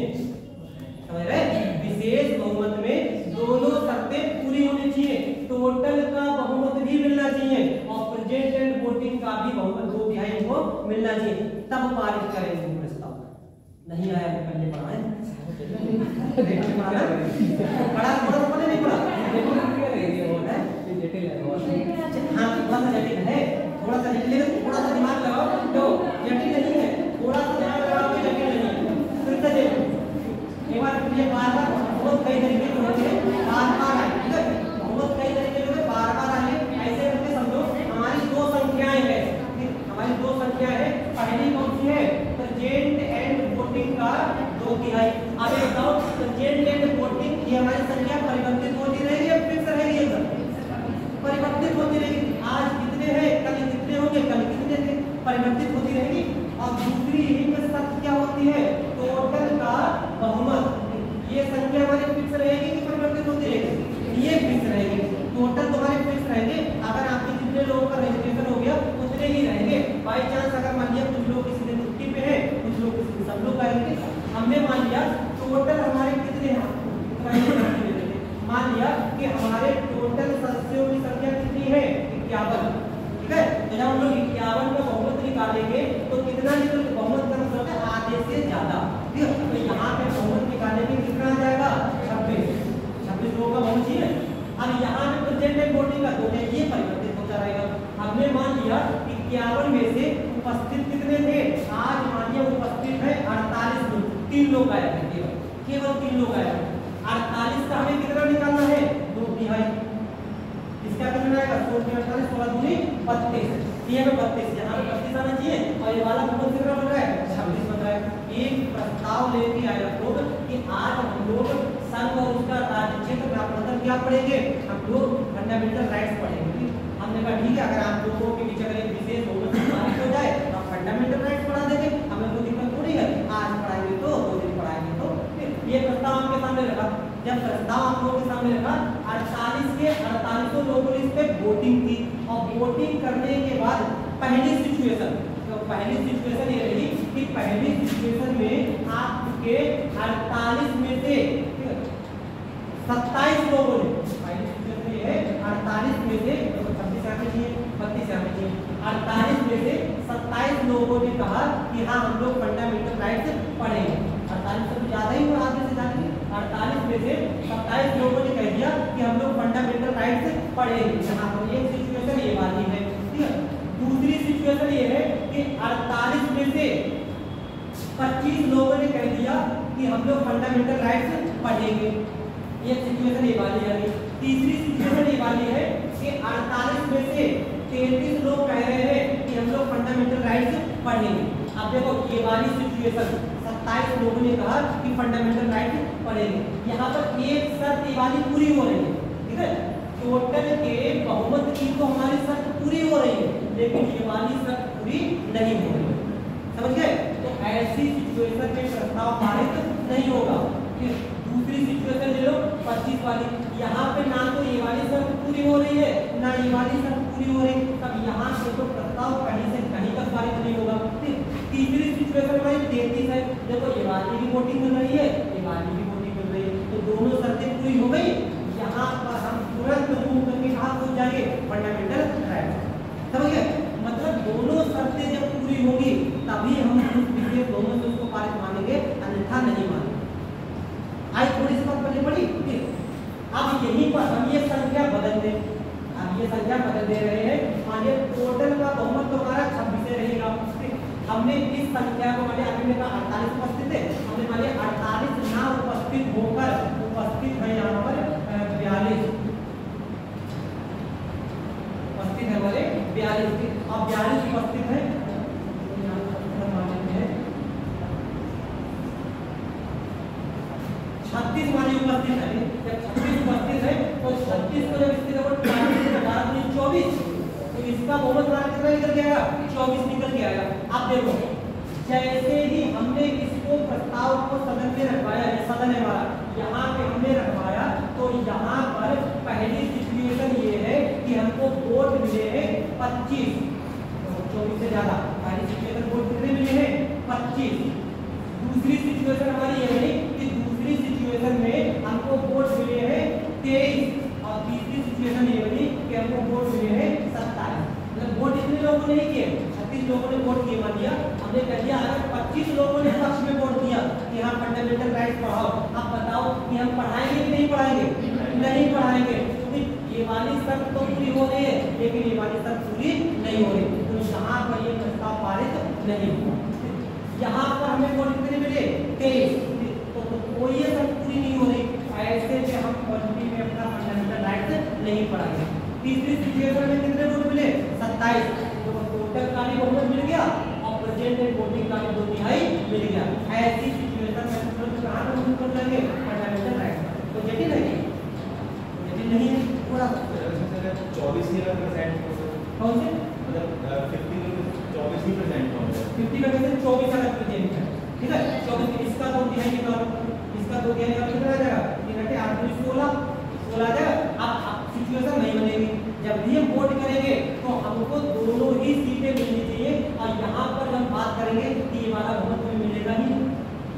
समझ रहे? विशेष बहुमत में दोनों शर्तें पूरी होनी चाहिए। टोटल का बहुमत भी मिलना चाहिए, और प्रेजेंट एंड वोटिंग का भी बहुमत 2/3 को मिलना चाहिए, तब पारित करेंगे प्रस्ताव। नहीं आया तो पहले पढ़ाएं, पढ़ा पढ़ा नहीं पढ़ा, हाँ थोड़ा सा जटिल है, थोड़ा सा जटिल, थोड़ा सा दिमाग लगाओ, तो जटिल नहीं है, थोड़ा सा दिमाग लगाओ तो जटिल नहीं है। फिर से देखो एक बार, ये बार-बार बहुत कई तरीके के होते हैं, बार-बार आए, ठीक है, बहुत कई तरीके के होते हैं, बार-बार आए। ऐसे करके समझो हमारी 2 संख्याएं हैं, हमारी 2 संख्याएं हैं। पहली कौन सी है? प्रेजेंट एंड वोटिंग का 2/3। अब ये बताओ प्रेजेंट एंड वोटिंग ये हमारी संख्या परिवर्तित होती रहेगी या फिक्स रहेगी? परिवर्तित होती रहेगी। आज कितने हैं, कल कितने होंगे, कल कितने थे, परिवर्तित होती रहेगी। और दूसरी यही में शर्त क्या होती है? टोटल का बहुमत। ये संख्या हमारी फिक्स रहेगी कि परिवर्तित होती रहेगी? ये फिक्स रहेगी। टोटल तुम्हारे फिक्स रहेंगे। अगर आपके जितने लोगों का रजिस्ट्रेशन हो गया उतने ही रहेंगे। बाई चांस अगर मान लिया कुछ लोग किसी दिन छुट्टी पे हैं, कुछ लोग किसी दिन सब लोग आएंगे, हमने मान लिया टोटल हमारे कितने हैं, मान लिया कि हमारे टोटल सदस्यों की संख्या कितनी है? 51, ठीक है। तो जब हम लोग 51 का बहुमत निकालेंगे तो कितना निकल, बहुमत का मतलब है आधे से ज्यादा, ठीक है। तो यहाँ पे बहुमत निकालने में कितना आ जाएगा? 26 लोगों का बहुमत चाहिए। अब यहाँ पे प्रेजेंट एंड वोटिंग का 2/3 ये परिवर्तित होता रहेगा। हमने मान लिया 51 में से उपस्थित कितने थे? आज मान लिया उपस्थित है 48 लोग, 3 लोग आए थे, केवल 3 लोग आए। 48 का हमें कितना निकालना है? 2/3। इसका कितना आएगा? 16 16 32। ये में 32, यहाँ पे 32 आना चाहिए, और ये वाला बहुमत कितना बन रहा है? 26 बन रहा है। एक प्रस्ताव लेके आया लोग कि आज हम लोग संघ और उसका राज्य क्षेत्र का मतलब क्या पढ़ेंगे? हम लोग फंडामेंटल राइट्स पढ़ेंगे। हमने कहा ठीक है, अगर आप लोगों के बीच अगर एक विशेष बहुमत पारित हो जाए तो फंडामेंटल राइट्स पढ़ा देंगे, हमें कोई दिक्कत थोड़ी है। आज पढ़ाएंगे तो 2 दिन पढ़ाएंगे तो जब प्रस्ताव आप लोगों के सामने रखा 48 के 48 लोगों ने इस पे वोटिंग की और वोटिंग करने के बाद पहली सिचुएशन ये रही कि पहली सिचुएशन में आपके 48 में से 27 लोगों ने, पहली सिचुएशन ये है 48 में से 36 यहाँ पे चाहिए 32 यहाँ पे चाहिए, 48 में से 27 लोगों ने कहा कि हाँ हम लोग फंडामेंटल राइट्स पढ़ेंगे। 48 से तो ज्यादा ही हुआ, आगे से जानेंगे। 48 में से 27 लोगों ने कह दिया कि हम लोग फंडामेंटल राइट्स पढ़ेंगे। यहाँ पर एक सिचुएशन ये वाली है, ठीक है। दूसरी सिचुएशन ये है कि 48 में से 25 लोगों ने कह दिया कि हम लोग फंडामेंटल राइट्स पढ़ेंगे। ये सिचुएशन ये वाली है। तीसरी सिचुएशन ये वाली है कि 48 में से 33 लोग कह रहे हैं कि हम लोग फंडामेंटल राइट्स पढ़ेंगे। अब देखो ये वाली सिचुएशन 27 लोगों ने कहा कि फंडामेंटल राइट्स पढ़ेंगे। यहाँ पर एक शर्त ये वाली पूरी हो रही है, ठीक है। टोटल के बहुमत की तो हमारी शर्त पूरी हो रही है, लेकिन ये वाली शर्त पूरी नहीं हो रही, समझ गए। तो ऐसी सिचुएशन में प्रस्ताव पारित नहीं होगा। दूसरी सिचुएशन ले लो 25 वाली, यहाँ पे ना तो ये वाली शर्त पूरी हो रही है ना ये वाली शर्त पूरी हो रही, तब यहाँ से तो प्रस्ताव कहीं से कहीं तक पारित नहीं होगा। तीसरी सिचुएशन हमारी 33 है, देखो ये वाली भी वोटिंग मिल रही है, ये वाली भी वोटिंग मिल रही है, तो दोनों शर्तें पूरी हो गई। यहाँ पर हम तुरंत मूव करके कहाँ पहुँच जाएंगे, फंडामेंटल राइट, समझ गए। मतलब दोनों शर्तें जब पूरी होगी तभी हम दोनों से उसको पारित मानेंगे, अन्यथा नहीं मानेंगे। आज थोड़ी सी बात पढ़नी पड़ी। अब यहीं पर हम ये संख्या बदल दे रहे हैं। मानिए टोटल का बहुमत तो हमारा 26 रहेगा। हमने इस संख्या को मानिए आपने कहा 48 उपस्थित है, हमने मानिए 48 ना उपस्थित होकर उपस्थित है यहाँ पर 42 उपस्थित है हमारे 42। अब 42 उपस्थित है, 36 वाली उपस्थित है। जब 36 उपस्थित है तो 36 को जब इसके ऊपर 24, तो इसका बहुमत कितना निकल के आएगा, 24 निकल के आएगा। अब देखो जैसे ही हमने इसको प्रस्ताव को सदन में रखवाया, ये सदन है हमारा, यहाँ पे हमने रखवाया, तो यहाँ पर पहली सिचुएशन ये है कि हमको वोट मिले हैं 25, 24 से ज्यादा। पहली सिचुएशन वोट कितने मिले हैं, 25। दूसरी सिचुएशन हमारी ये रही कि दूसरी सिचुएशन में हमको वोट मिले हैं 23, और तीसरी सिचुएशन ये रही कि हमको वोट मिले हैं 27। मतलब वोट इतने लोगों ने नहीं किए, 36 लोगों ने वोट किए। मान लिया हमने कह दिया अगर 25 लोगों ने पक्ष में वोट दिया कि हाँ फंडामेंटल राइट्स पढ़ाओ, अब बताओ कि हम पढ़ाएंगे कि नहीं पढ़ाएंगे, नहीं पढ़ाएंगे। क्योंकि ये वाली शर्त तो पूरी हो रही है, लेकिन ये वाली शर्त पूरी नहीं हो रही, तो यहाँ पर ये प्रस्ताव पारित नहीं हुआ। यहाँ पर हमें वोट कितने मिले, 23, तो कोई ये शर्त पूरी नहीं हो रही। ऐसे में हम पॉलिटी में अपना फंडामेंटल राइट्स नहीं पढ़ाएंगे। तीसरी सिचुएशन में कितने वोट मिले, 27, तो टोटल का भी बहुमत मिल गया और प्रेजेंट एंड वोटिंग का भी 2/3 मिल गया। ऐसी सिचुएशन में तुरंत कहाँ पर मूव कर जाएंगे, फंडामेंटल राइट्स। तो जटिल है, जटिल नहीं है पूरा। 24 ही रिप्रेजेंट कौन से, मतलब 50 में 24 ही प्रेजेंट होंगे, 50 का वैसे 24 का रिप्रेजेंट है, ठीक है। 24 इसका 2/3 निकालो, इसका 2/3 निकालो, कितना आ जाएगा, 3 × 8 = 16 आ जाएगा। अब सिचुएशन नहीं बनेगी, जब भी हम वोट करेंगे तो हमको दोनों ही सीटें मिलनी चाहिए, और यहाँ पर हम बात करेंगे कि ये वाला बहुमत में मिलेगा ही।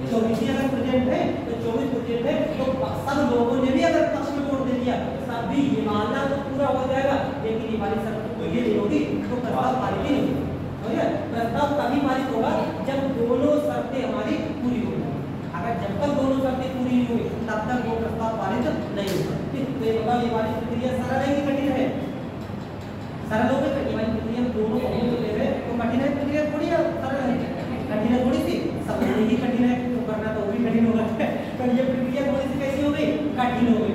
24 अगर प्रेजेंट है तो 24 प्रेजेंट है, तो सब लोगों ने भी अगर पक्ष में वोट दे दिया तब भी ये मानना तो पूरा हो जाएगा, लेकिन ये वाली शर्त तो ये नहीं होगी, तो प्रस्ताव पारित ही नहीं होगा। प्रस्ताव तभी पारित होगा जब दोनों शर्तें हमारी पूरी हो जाए। अगर जब तक दोनों शर्तें पूरी नहीं हुई तब तक वो प्रस्ताव पारित नहीं होगा। तो ये बताओ ये वाली प्रक्रिया सरल है कि कठिन है, सरल हो गई। ये वाली प्रक्रिया दोनों बहुमत ले रहे तो कठिन है, प्रक्रिया थोड़ी सरल है, कठिन है थोड़ी सी, समझने ही कठिन है तो करना तो भी कठिन होगा। तो ये प्रक्रिया थोड़ी सी कैसी हो गई, कठिन हो गई।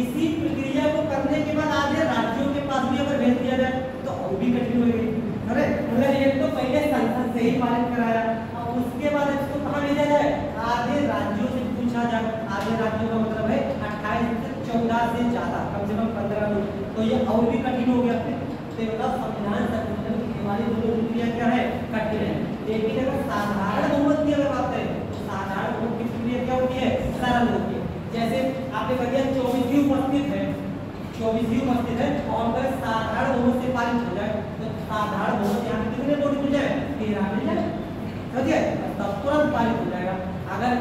इसी प्रक्रिया को करने के बाद आधे राज्यों के पास भी अगर भेज दिया जाए तो और भी कठिन हो गई। अरे मतलब ये तो पहले संसद से ही पारित कराया और उसके बाद इसको कहाँ भेजा जाए, आधे राज्यों से पूछा जाए। आधे राज्यों का मतलब है 28 से 14 से ज्यादा, कम से कम 15 लोग, तो ये और भी कठिन हो गया। तो मतलब संविधान संशोधन की हमारी दोनों प्रक्रिया क्या है, कठिन है। लेकिन अगर साधारण बहुमत की अगर बात करें तो साधारण बहुमत की प्रक्रिया क्या होती है, सरल होती है। जैसे आपने कह दिया 24 ही उपस्थित है, 24 ही उपस्थित है और अगर साधारण बहुमत से पारित हो जाए तो साधारण बहुमत यहाँ पे कितने वोट मिल जाए, 13 मिल जाए, समझिए, तब तुरंत पारित हो जाएगा। अगर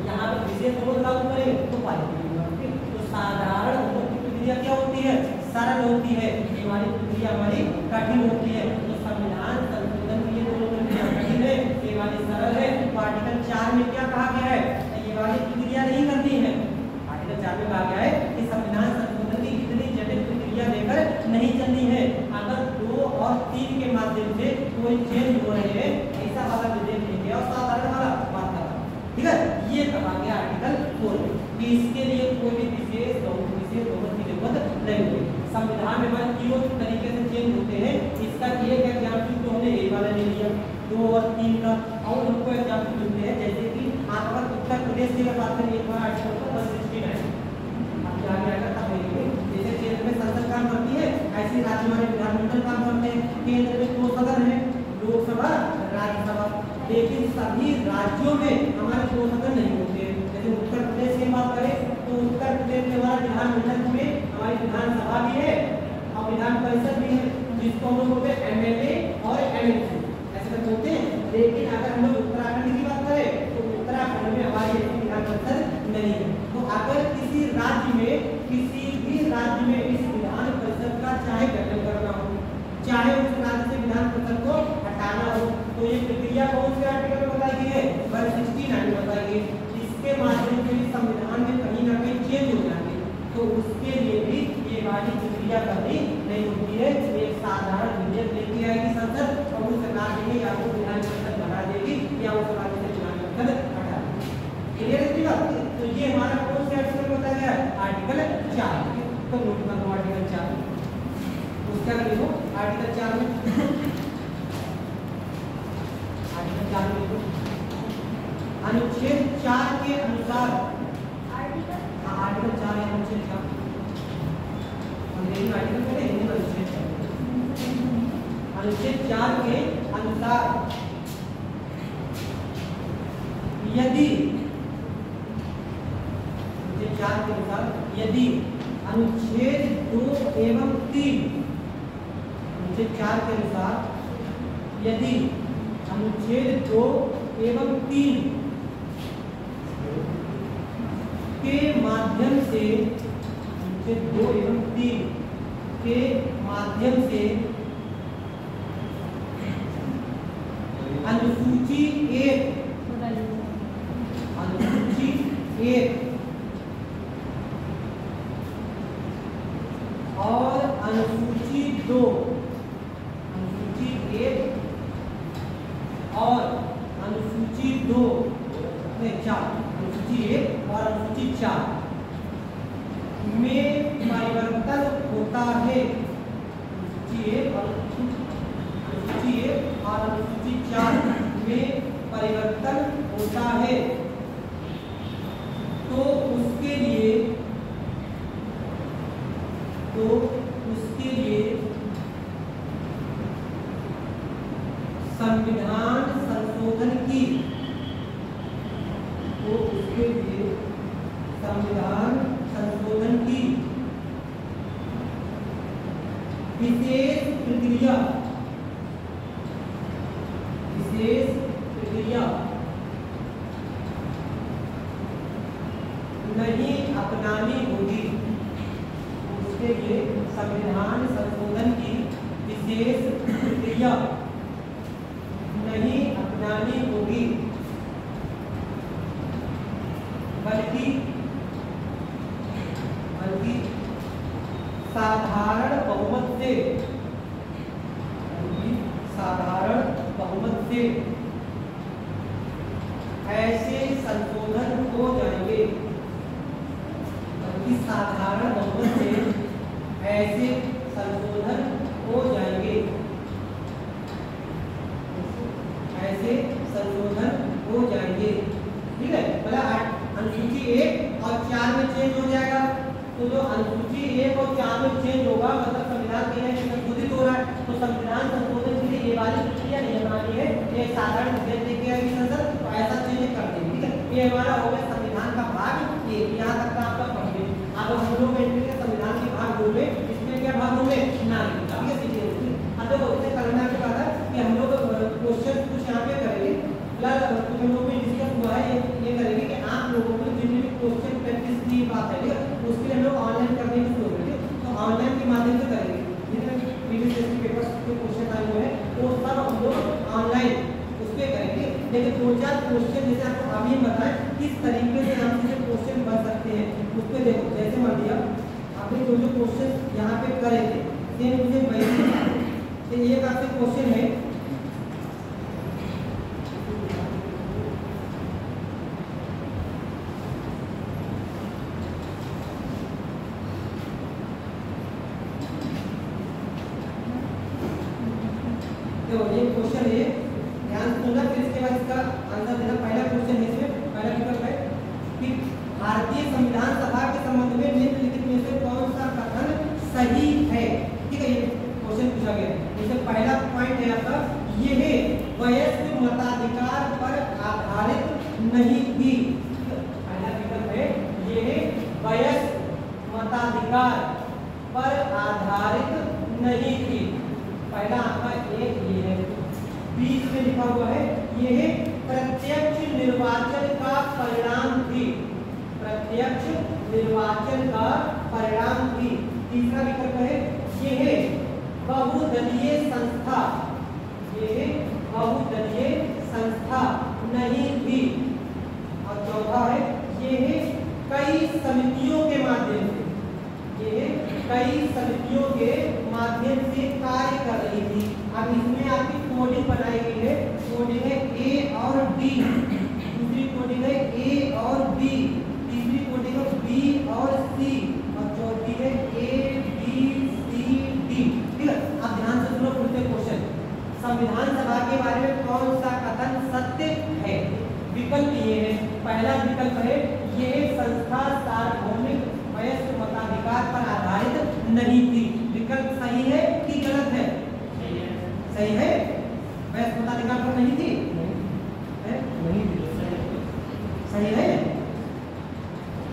यहाँ पे विशेष बहुमत लागू करेंगे तो पारित नहीं होगा। तो साधारण बहुमत की प्रक्रिया क्या होती है, सरल होती है, ये वाली प्रक्रिया हमारी कठिन होती है। तो संविधान संशोधन की ये दोनों प्रक्रिया कठिन है, ये वाली सरल है। तो आर्टिकल 4 में क्या कहा गया है, ये वाली प्रक्रिया नहीं करनी है। आर्टिकल 4 में कहा गया है कि संविधान संशोधन की इतनी जटिल प्रक्रिया लेकर नहीं चलनी है। अगर 2 और 3 के माध्यम से कोई चेंज हो रहे हैं, ऐसा वाला विधेयक लेके और साधारण वाला बात कर रहा, ठीक है, ये कहा गया आर्टिकल 4 में कि इसके लिए कोई भी विशेष बहुमत की जरूरत नहीं होगी। संविधान में हमारे तीनों तरीके से चेंज होते हैं। इसका एक एग्जाम्पल तो हमने एक वाला ले लिया, 2 और 3 का, और उनको एग्जाम्पल मिलते हैं। जैसे कि आप अगर उत्तर प्रदेश की बात करें, एक बार आर्टिकल 169 आपके आगे आएगा तब देखेंगे। जैसे केंद्र में संसद काम करती है, ऐसे राज्य हमारे विधानमंडल काम करते हैं। केंद्र में 2 सदन है, लोकसभा, राज्यसभा, लेकिन सभी राज्यों में हमारे 2 सदन नहीं होते हैं। जैसे उत्तर प्रदेश की बात करें तो उत्तर प्रदेश में हमारे विधानमंडल में हमारी विधानसभा भी है और विधान परिषद भी है, जिसको हम लोग बोलते हैं एमएलए और एमएलसी, ऐसे करके बोलते हैं। लेकिन अगर हम लोग उत्तराखंड की बात करें तो उत्तराखंड में हमारी विधान परिषद नहीं है। तो अगर किसी राज्य में, किसी भी राज्य में इस विधान परिषद का चाहे गठन करना हो, चाहे उस राज्य से विधान परिषद को हटाना हो, तो ये प्रक्रिया कौन से आर्टिकल में बताई गई है, 169 में बताई गई है। इसके माध्यम से भी संविधान में कहीं ना कहीं चेंज हो जाएंगे, तो उसके लिए भी ये वाली प्रक्रिया करनी नहीं होती है। एक साधारण विधेयक लेके आएगी संसद और उस राज्य में या तो विधान परिषद बना देगी या उस राज्य से विधान परिषद हटा देगी। क्लियर है बात? तो ये हमारा कौन से आर्टिकल में बताया गया है, आर्टिकल 4। तो नोट कर दो आर्टिकल 4, उसका लिखो आर्टिकल 4 में, आर्टिकल 4 में लिखो अनुच्छेद 4 के अनुसार, आर्टिकल 4 है अनुच्छेद 4, अंग्रेजी में आर्टिकल कहते हैं, हिंदी में अनुच्छेद 4। अनुच्छेद 4 के अनुसार यदि, अनुच्छेद 4 के अनुसार यदि अनुच्छेद 2 एवं 3, अनुच्छेद 4 के अनुसार यदि अनुच्छेद 2 एवं 3 के माध्यम से, अनुच्छेद 2 एवं 3 के माध्यम से अनुसूची 1, अनुसूची 1 और अनुसूची 2, अनुसूची 1 और अनुसूची 2 नहीं 4, अनुसूची 1 और अनुसूची 4 में परिवर्तन होता है, अनुसूची 1 और अनुसूची 1 और अनुसूची 4 में परिवर्तन होता है, तो उसके लिए, तो उसके लिए संविधान संशोधन की, तो उसके लिए संविधान संशोधन की विशेष प्रक्रिया, विशेष प्रक्रिया नहीं अपनानी होगी, उसके लिए संविधान संशोधन की विशेष प्रक्रिया नहीं अपनानी होगी, बल्कि साधारण बहुमत से, साधारण बहुमत से ऐसे संशोधन हो जाएंगे, बल्कि साधारण बहुमत से ऐसे संशोधन हो जाएंगे, ऐसे संशोधन हो जाएंगे, ठीक है। मतलब अनुसूची 1 और 4 में चेंज हो जाएगा, तो जो अनुसूची 1 और 4 में चेंज होगा मतलब संविधान कहीं संशोधित हो रहा है, तो संविधान संशोधन के लिए ये वाली प्रक्रिया नहीं अपनानी है, ये साधारण विधेयक लेके आएगी संसद, तो ऐसा चेंज कर देंगे, ठीक है। ये हमारा हो गया संविधान का भाग 1, यहाँ तक का हमने जो जो क्वेश्चन यहाँ पे करे थे सेम मुझे वही तो एक आपसे क्वेश्चन है तो ये क्वेश्चन है ध्यान सुनना फिर इसके बाद इसका आंसर देना। पहला क्वेश्चन है इसमें पहला विकल्प है कि भारतीय संविधान सभा के संबंध में निम्नलिखित में से कौन सा कथन सही है। ठीक है, ये क्वेश्चन पूछा गया है। जैसे पहला पॉइंट है आपका ये है वयस्क मताधिकार पर आधारित नहीं थी। पहला विकल्प है ये है वयस्क मताधिकार पर आधारित नहीं थी। पहला आपका एक ये है। बीच में लिखा हुआ है ये है प्रत्यक्ष निर्वाचन का परिणाम थी। प्रत्यक्ष निर्वाचन का परिणाम थी। तीसरा विकल्प है ये है बहुदलीय संस्था। ये है बहुदलीय संस्था नहीं थी। और चौथा है ये है कई समितियों के माध्यम से। ये है कई समितियों के माध्यम से कार्य कर रही थी। अब इसमें आपकी कोडिंग बनाई गई है। कोडिंग है ए और डी, दूसरी कोडिंग है ए और बी, तीसरी कोडिंग है बी और सी और चौथी है ए बी सी डी। ठीक है, अब ध्यान से सुनो पूछते क्वेश्चन। संविधान सभा के बारे में कौन सा कथन सत्य है। विकल्प ये है, पहला विकल्प है ये संस्था सार्वभौमिक वयस्क मताधिकार पर आधारित नहीं थी। विकल्प सही है कि गलत है। सही है, वयस्क मताधिकार पर नहीं थी। नहीं थी, सही है।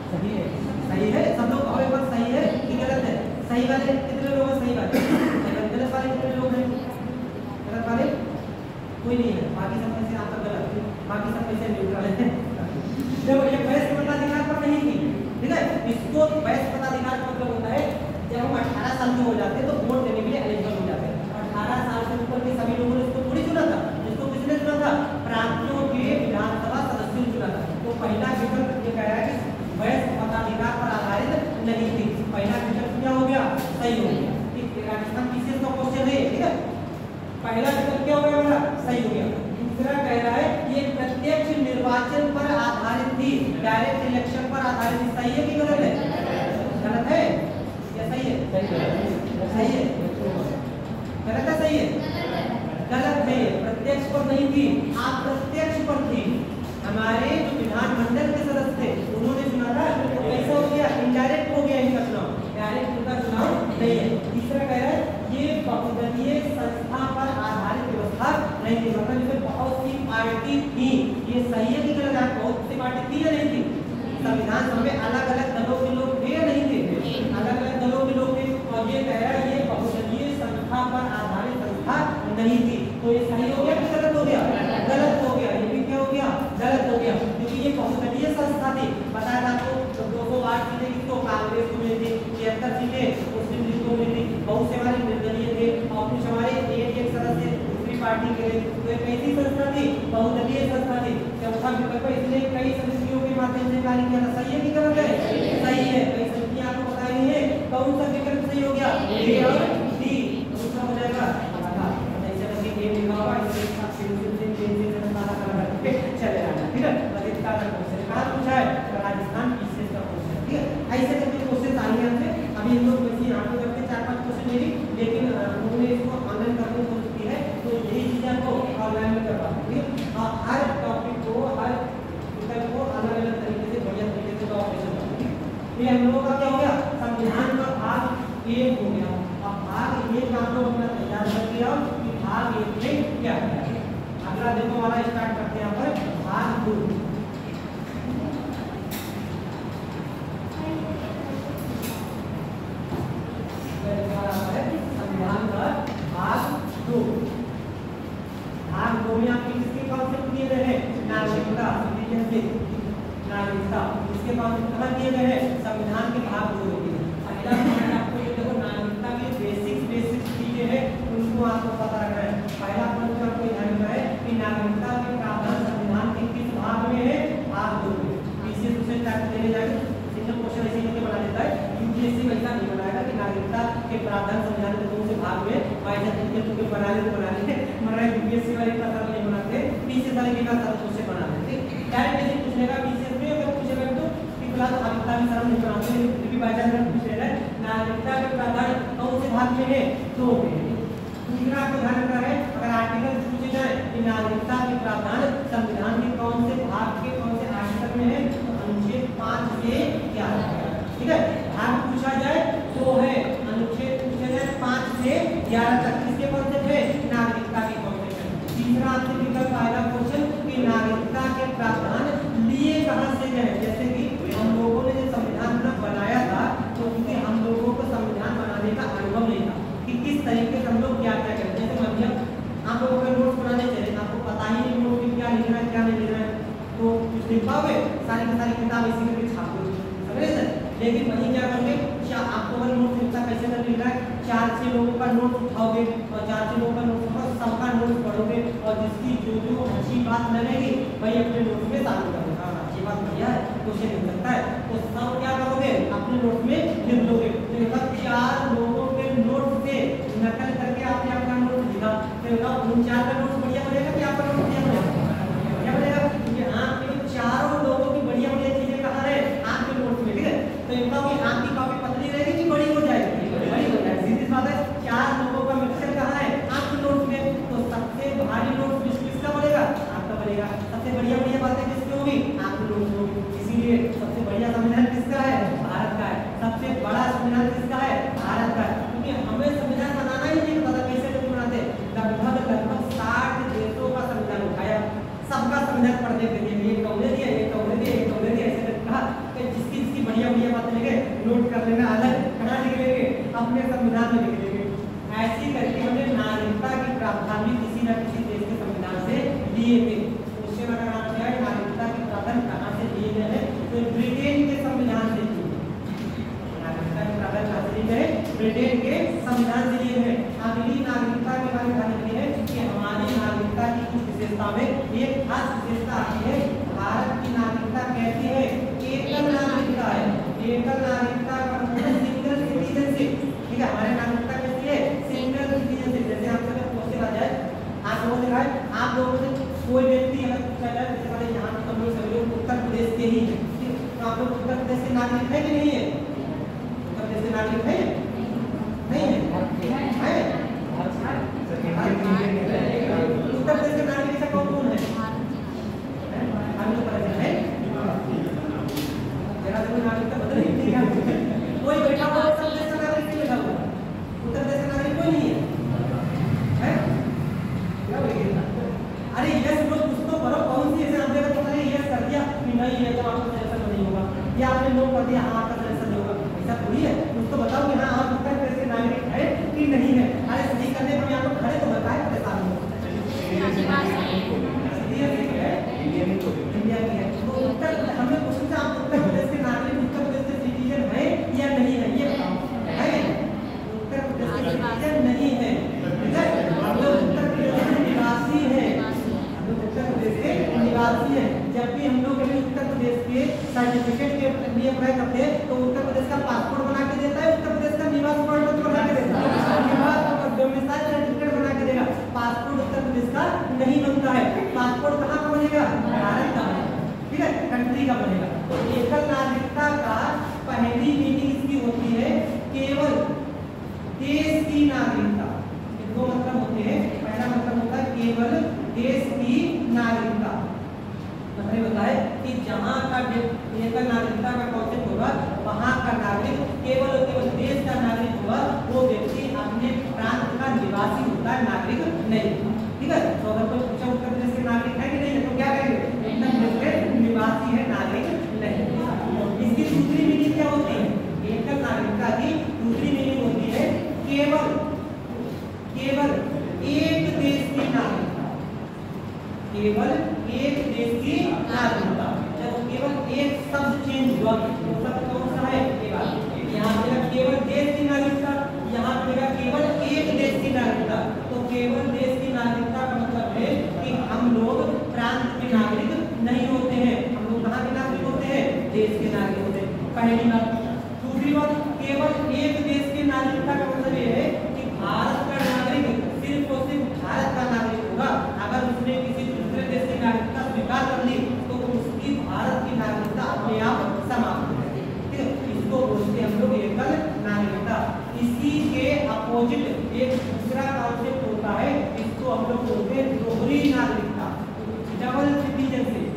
सही है, सही है। सब लोग कहो एक बार सही है कि गलत है। सही वाले कितने लोग हैं। सही वाले, गलत वाले कितने लोग हैं। गलत वाले कोई नहीं है। बाकी सब में से आपका गलत, बाकी सब में से न्यूट्रल है। जब ये वयस्क मताधिकार पर नहीं थी, ठीक है, इसको वयस्क मताधिकार मतलब होता है जब हम 18 साल के हो जाते हैं तो वोट देने के लिए एलिजिबल हो जाते हैं। 18 साल से ऊपर के सभी लोगों ने इसको थोड़ी चुना था। इसको किसने चुना था। प्रांतों के विधानसभा सदस्यों ने चुना था। तो पहला विकल्प ये कह रहा है कि वयस्क मताधिकार पर आधारित नहीं थी। पहला विकल्प क्या हो गया, सही हो गया। ठीक, राजस्थान पीसीएस का क्वेश्चन है। ठीक है, पहला विकल्प क्या हो गया मेरा, सही हो गया। दूसरा कह रहा है ये प्रत्यक्ष निर्वाचन पर आधारित थी, डायरेक्ट इलेक्शन पर आधारित थी। सही है कि गलत है। गलत है या सही है। सही है, गलत है, सही है, गलत है। प्रत्यक्ष पर नहीं थी, आप प्रत्यक्ष पर थी। हमारे जो विधानमंडल के सदस्य थे उन्होंने चुना था, तो कैसा हो गया, इनडायरेक्ट हो गया इनका चुनाव, डायरेक्ट उनका चुनाव नहीं है। तीसरा कह रहा है ये बहुदलीय संस्था पर आधारित व्यवस्था नहीं थी। मतलब इसमें बहुत सी पार्टी थी। ये सही है कि गलत है। बहुत सी पार्टी थी या नहीं थी। संविधान सभा में अलग अलग दलों के लोग थे या नहीं थे। अलग अलग दलों के लोग थे। और ये कह रहा है ये बहुदलीय संस्था पर आधारित संस्था नहीं थी। तो ये सही हो गया कि गलत हो गया। गलत हो गया। ये भी क्या हो गया, गलत हो गया, क्योंकि ये बहुदलीय संस्था थी। बताया था तो 208 सीटें किसको, कांग्रेस को मिली थी। 73 सीटें मुस्लिम लीग को मिली थी। बहुत से हमारे निर्दलीय थे और कुछ हमारे एक सदस्य दूसरी पार्टी के थे। तो एक ऐसी संस्था थी, बहुदलीय संस्था थी। चौथा विकल्प इसने कई समितियों के माध्यम से कार्य किया था। सही है कि गलत है। सही है। कई समितियां आपको बताई है। कौन सा विकल्प सही हो गया, ए और डी। दूसरा हो जाएगा ऐसे करके ए लिखा हुआ इसके साथ चले जाना। ठीक है, का क्वेश्चन कहाँ पूछा है, राजस्थान पीसीएस का क्वेश्चन। ठीक है, ऐसे करके क्वेश्चन आएंगे हमसे। अभी हम लोग वैसे यहाँ पे करके 4-5 क्वेश्चन ले ली, लेकिन उन्होंने इसको ऑनलाइन करने की कोशिश की है। तो यही चीज़ आपको ऑनलाइन में करवा देंगे। और हर टॉपिक को, हर विकल्प को अलग अलग तरीके से, बढ़िया तरीके से ऑपरेशन करेंगे। ये हम लोगों का क्या हो गया, संविधान का भाग 1 हो गया। अब भाग 1 का हम लोग अपना तैयार कर दिया कि भाग 1 में क्या है। अगला देखो वाला स्टार्ट करते हैं यहाँ पर भाग 2। संविधान का भाग 2। भाग 2 में आपके किसके कॉन्सेप्ट दिए गए हैं, नागरिकता, नागरिकता। इसके कॉन्सेप्ट कहाँ दिए गए हैं, संविधान के भाग 2 में। अगला पॉइंट आपको ये देखो, नागरिकता की बेसिक चीजें हैं उनको आपको पता रखना है। पहला पॉइंट आपको ध्यान रखना है कि नागरिकता के प्रावधान संविधान के किस भाग में है, भाग 2 में। पीसीएस उसे टाइप देने जाएगा, सिंगल क्वेश्चन ऐसे करके बना देता है, यूपीएससी वैसा नहीं प्रावधान संविधान के कौन से भाग में वाइजा तरीके बना ले मगर यूपीएससी वाले का सरल नहीं बनाते, पीसीएस वाले के का सरल उससे बना देते। डायरेक्ट ऐसे पूछने का पीसीएस में अगर पूछेगा तो फिलहाल नागरिकता भी सरल नहीं बनाते, फिर भी वाइजा अगर पूछ लेना नागरिकता के प्रावधान कौन से भाग में है तो दूसरा आपको ध्यान रखना है अगर आर्टिकल पूछे जाए कि नागरिकता के प्रावधान संविधान के कौन से भाग के कौन से आर्टिकल में है तो अनुच्छेद 5 से 11, ठीक है। भाग पूछा जाए तो है अनुच्छेद पूछा जाए 5 से 11 तक किसके कॉन्सेप्ट है नागरिकता के कॉन्सेप्ट। तीसरा आपसे विकल्प आएगा क्वेश्चन कि नागरिकता के प्रावधान लिए कहां से गए, जैसे कि हम लोगों ने जब संविधान बनाया था तो क्योंकि हम लोगों को संविधान बनाने का अनुभव नहीं था कि किस तरीके से हम लोग क्या क्या करते हैं। जैसे मध्यम आप लोगों को नोट्स बनाने चले आपको पता ही नहीं नोट में क्या लिखना है क्या नहीं लिखना है, तो कुछ लिख पाओगे सारी की सारी किताब इसी करके छाप दो, समझ रहे सर। लेकिन वही क्या करोगे आपको अगर नोट मिलता कैसे कर लिख रहा है 4-6 लोगों का नोट उठाओगे और 4-6 लोगों का नोट उठाओ सबका नोट पढ़ोगे और जिसकी जो अच्छी बात लगेगी वही अपने नोट में शामिल करोगे। अच्छी बात बढ़िया है क्वेश्चन मिल सकता है तो सब क्या करोगे अपने नोट में लिख लोगे। तो मतलब 4 लोगों के नोट से नकल करके आपने अपना नोट लिखा तो बताओ उन 4 का नोट बढ़िया बनेगा कि आपका नोट बढ़िया बनेगा क्योंकि आपके चारों लोगों की बढ़िया बढ़िया चीजें कहाँ है आपके नोट में, ठीक है। तो एक बार कि आपकी कॉपी पतली रहेगी कि बड़ी हो जाएगी, बड़ी हो जाएगी, सीधी बात है। 4 लोगों का मिक्सचर कहाँ है आपके नोट में, तो सबसे भारी नोट किसका बनेगा आपका बनेगा, सबसे बढ़िया बढ़िया बातें किसकी होगी आपके नोट में होगी। इसीलिए सबसे बढ़िया संविधान किसका है भारत का है, सबसे बड़ा संविधान किसका है भारत का है। क्योंकि हमें संविधान बनाना ही नहीं पता कैसे लोग बनाते, लगभग 60 देशों का संविधान उठाया, सबका संविधान पढ़ते थे ये कौले दिया ये कौले दिया ये कौले दिया, ऐसे कहा कि जिसकी बढ़िया बढ़िया बातें लिखे नोट कर लेना अलग कहाँ लिख लेंगे अपने संविधान में लिख लेंगे। ऐसी करके हमने नागरिकता के प्रावधान भी किसी न किसी देश के संविधान से लिए थे। क्वेश्चन अगर आपसे आए नागरिकता के प्रावधान कहाँ से लिए गए हैं तो ब्रिटेन के संविधान से लिए, नागरिकता के प्रावधान कहाँ से लिए गए ब्रिटेन के संविधान से लिए हैं। अगली नागरिकता के बारे में जानते हैं कि हमारी नागरिकता की कुछ विशेषता में एक खास विशेषता आती है, भारत की नागरिकता कैसी है एकल नागरिकता है। एकल नागरिकता का मतलब सिंगल सिटीजनशिप, ठीक है। हमारी नागरिकता कैसी है सिंगल सिटीजनशिप। जैसे आपसे अगर क्वेश्चन आ जाए आप लोगों ने कहा आप लोगों से कोई व्यक्ति अगर पूछा जाए जैसे वाले यहाँ पे हम लोग सभी लोग उत्तर प्रदेश के ही हैं, तो आप लोग उत्तर प्रदेश के नागरिक है कि नहीं है, उत्तर प्रदेश के नागरिक है नहीं है उत्तर प्रदेश के नागरिक ऐसा कौन कौन है हम लोग पता है जरा देखो नागरिकता बदल नहीं है कोई बैठा हुआ उत्तर प्रदेश का नागरिक नहीं बैठा हुआ, उत्तर प्रदेश का नागरिक कोई नहीं है अरे यस लोग कुछ तो करो कौन सी ऐसे आपने तो मैंने यस कर दिया कि नहीं है तो आपका सिलेक्शन नहीं होगा या आपने नो कर दिया हाँ आपका सिलेक्शन नहीं होगा, ऐसा थोड़ी है। कुछ तो बताओ कि हाँ आप उत्तर प्रदेश के नागरिक है कि नहीं है। अरे सही करने पर यहाँ पर खड़े तो बताए परेशान हो इंडिया की है तो उत्तर हमें क्वेश्चन से आप उत्तर प्रदेश के नागरिक उत्तर प्रदेश के सिटीजन है या नहीं है ये बताओ है उत्तर प्रदेश के सिटीजन नहीं है, ठीक है। हम लोग उत्तर प्रदेश के निवासी हैं, हम लोग उत्तर प्रदेश के निवासी हैं। जब भी हम लोग कभी उत्तर प्रदेश के सर्टिफिकेट के लिए अप्लाई करते हैं तो उत्तर प्रदेश का पासपोर्ट बना के देता है, उत्तर प्रदेश का निवास प्रमाण बना के देता है, निवास और डोमिसाइल सर्टिफिकेट बना के देगा। पासपोर्ट उत्तर प्रदेश का नहीं बनता है, पासपोर्ट कहाँ का बनेगा भारत का बनेगा, ठीक है, कंट्री का बनेगा। तो एकल नागरिकता का पहली मीनिंग इसकी होती है केवल देश की नागरिकता। दो मतलब होते हैं, पहला मतलब होता है केवल देश की नागरिकता, मतलब होता है कि जहाँ का एकल नागरिकता का कॉन्सेप्ट होगा वहाँ का नागरिक केवल और केवल देश का नागरिक होगा, वो व्यक्ति अपने प्रांत का निवासी होता है, नागरिक नहीं, ठीक है। तो अगर कोई पूछा उत्तर प्रदेश के नागरिक है कि नहीं है तो क्या कहेंगे उत्तर प्रदेश के निवासी है, नागरिक नहीं। इसकी दूसरी मीनिंग क्या होती है एकल नागरिकता की दूसरी मीनिंग होती है केवल केवल एक देश की नागरिकता, केवल एक देश की नागरिकता। जब केवल एक शब्द चेंज हुआ तो शब्द कौन सा है यहाँ पे केवल देश की नागरिकता, यहाँ पे केवल एक देश की नागरिकता। तो केवल देश की नागरिकता का मतलब है कि हम लोग प्रांत के नागरिक नहीं होते हैं, हम लोग कहाँ के नागरिक होते हैं देश के नागरिक होते हैं, पहली बात। दूसरी बात केवल एक देश की नागरिकता का मतलब अपोजिट एक दूसरा कॉन्सेप्ट होता है, इसको हम लोग बोलते हैं दोहरी नागरिकता, डबल सिटीजनशिप,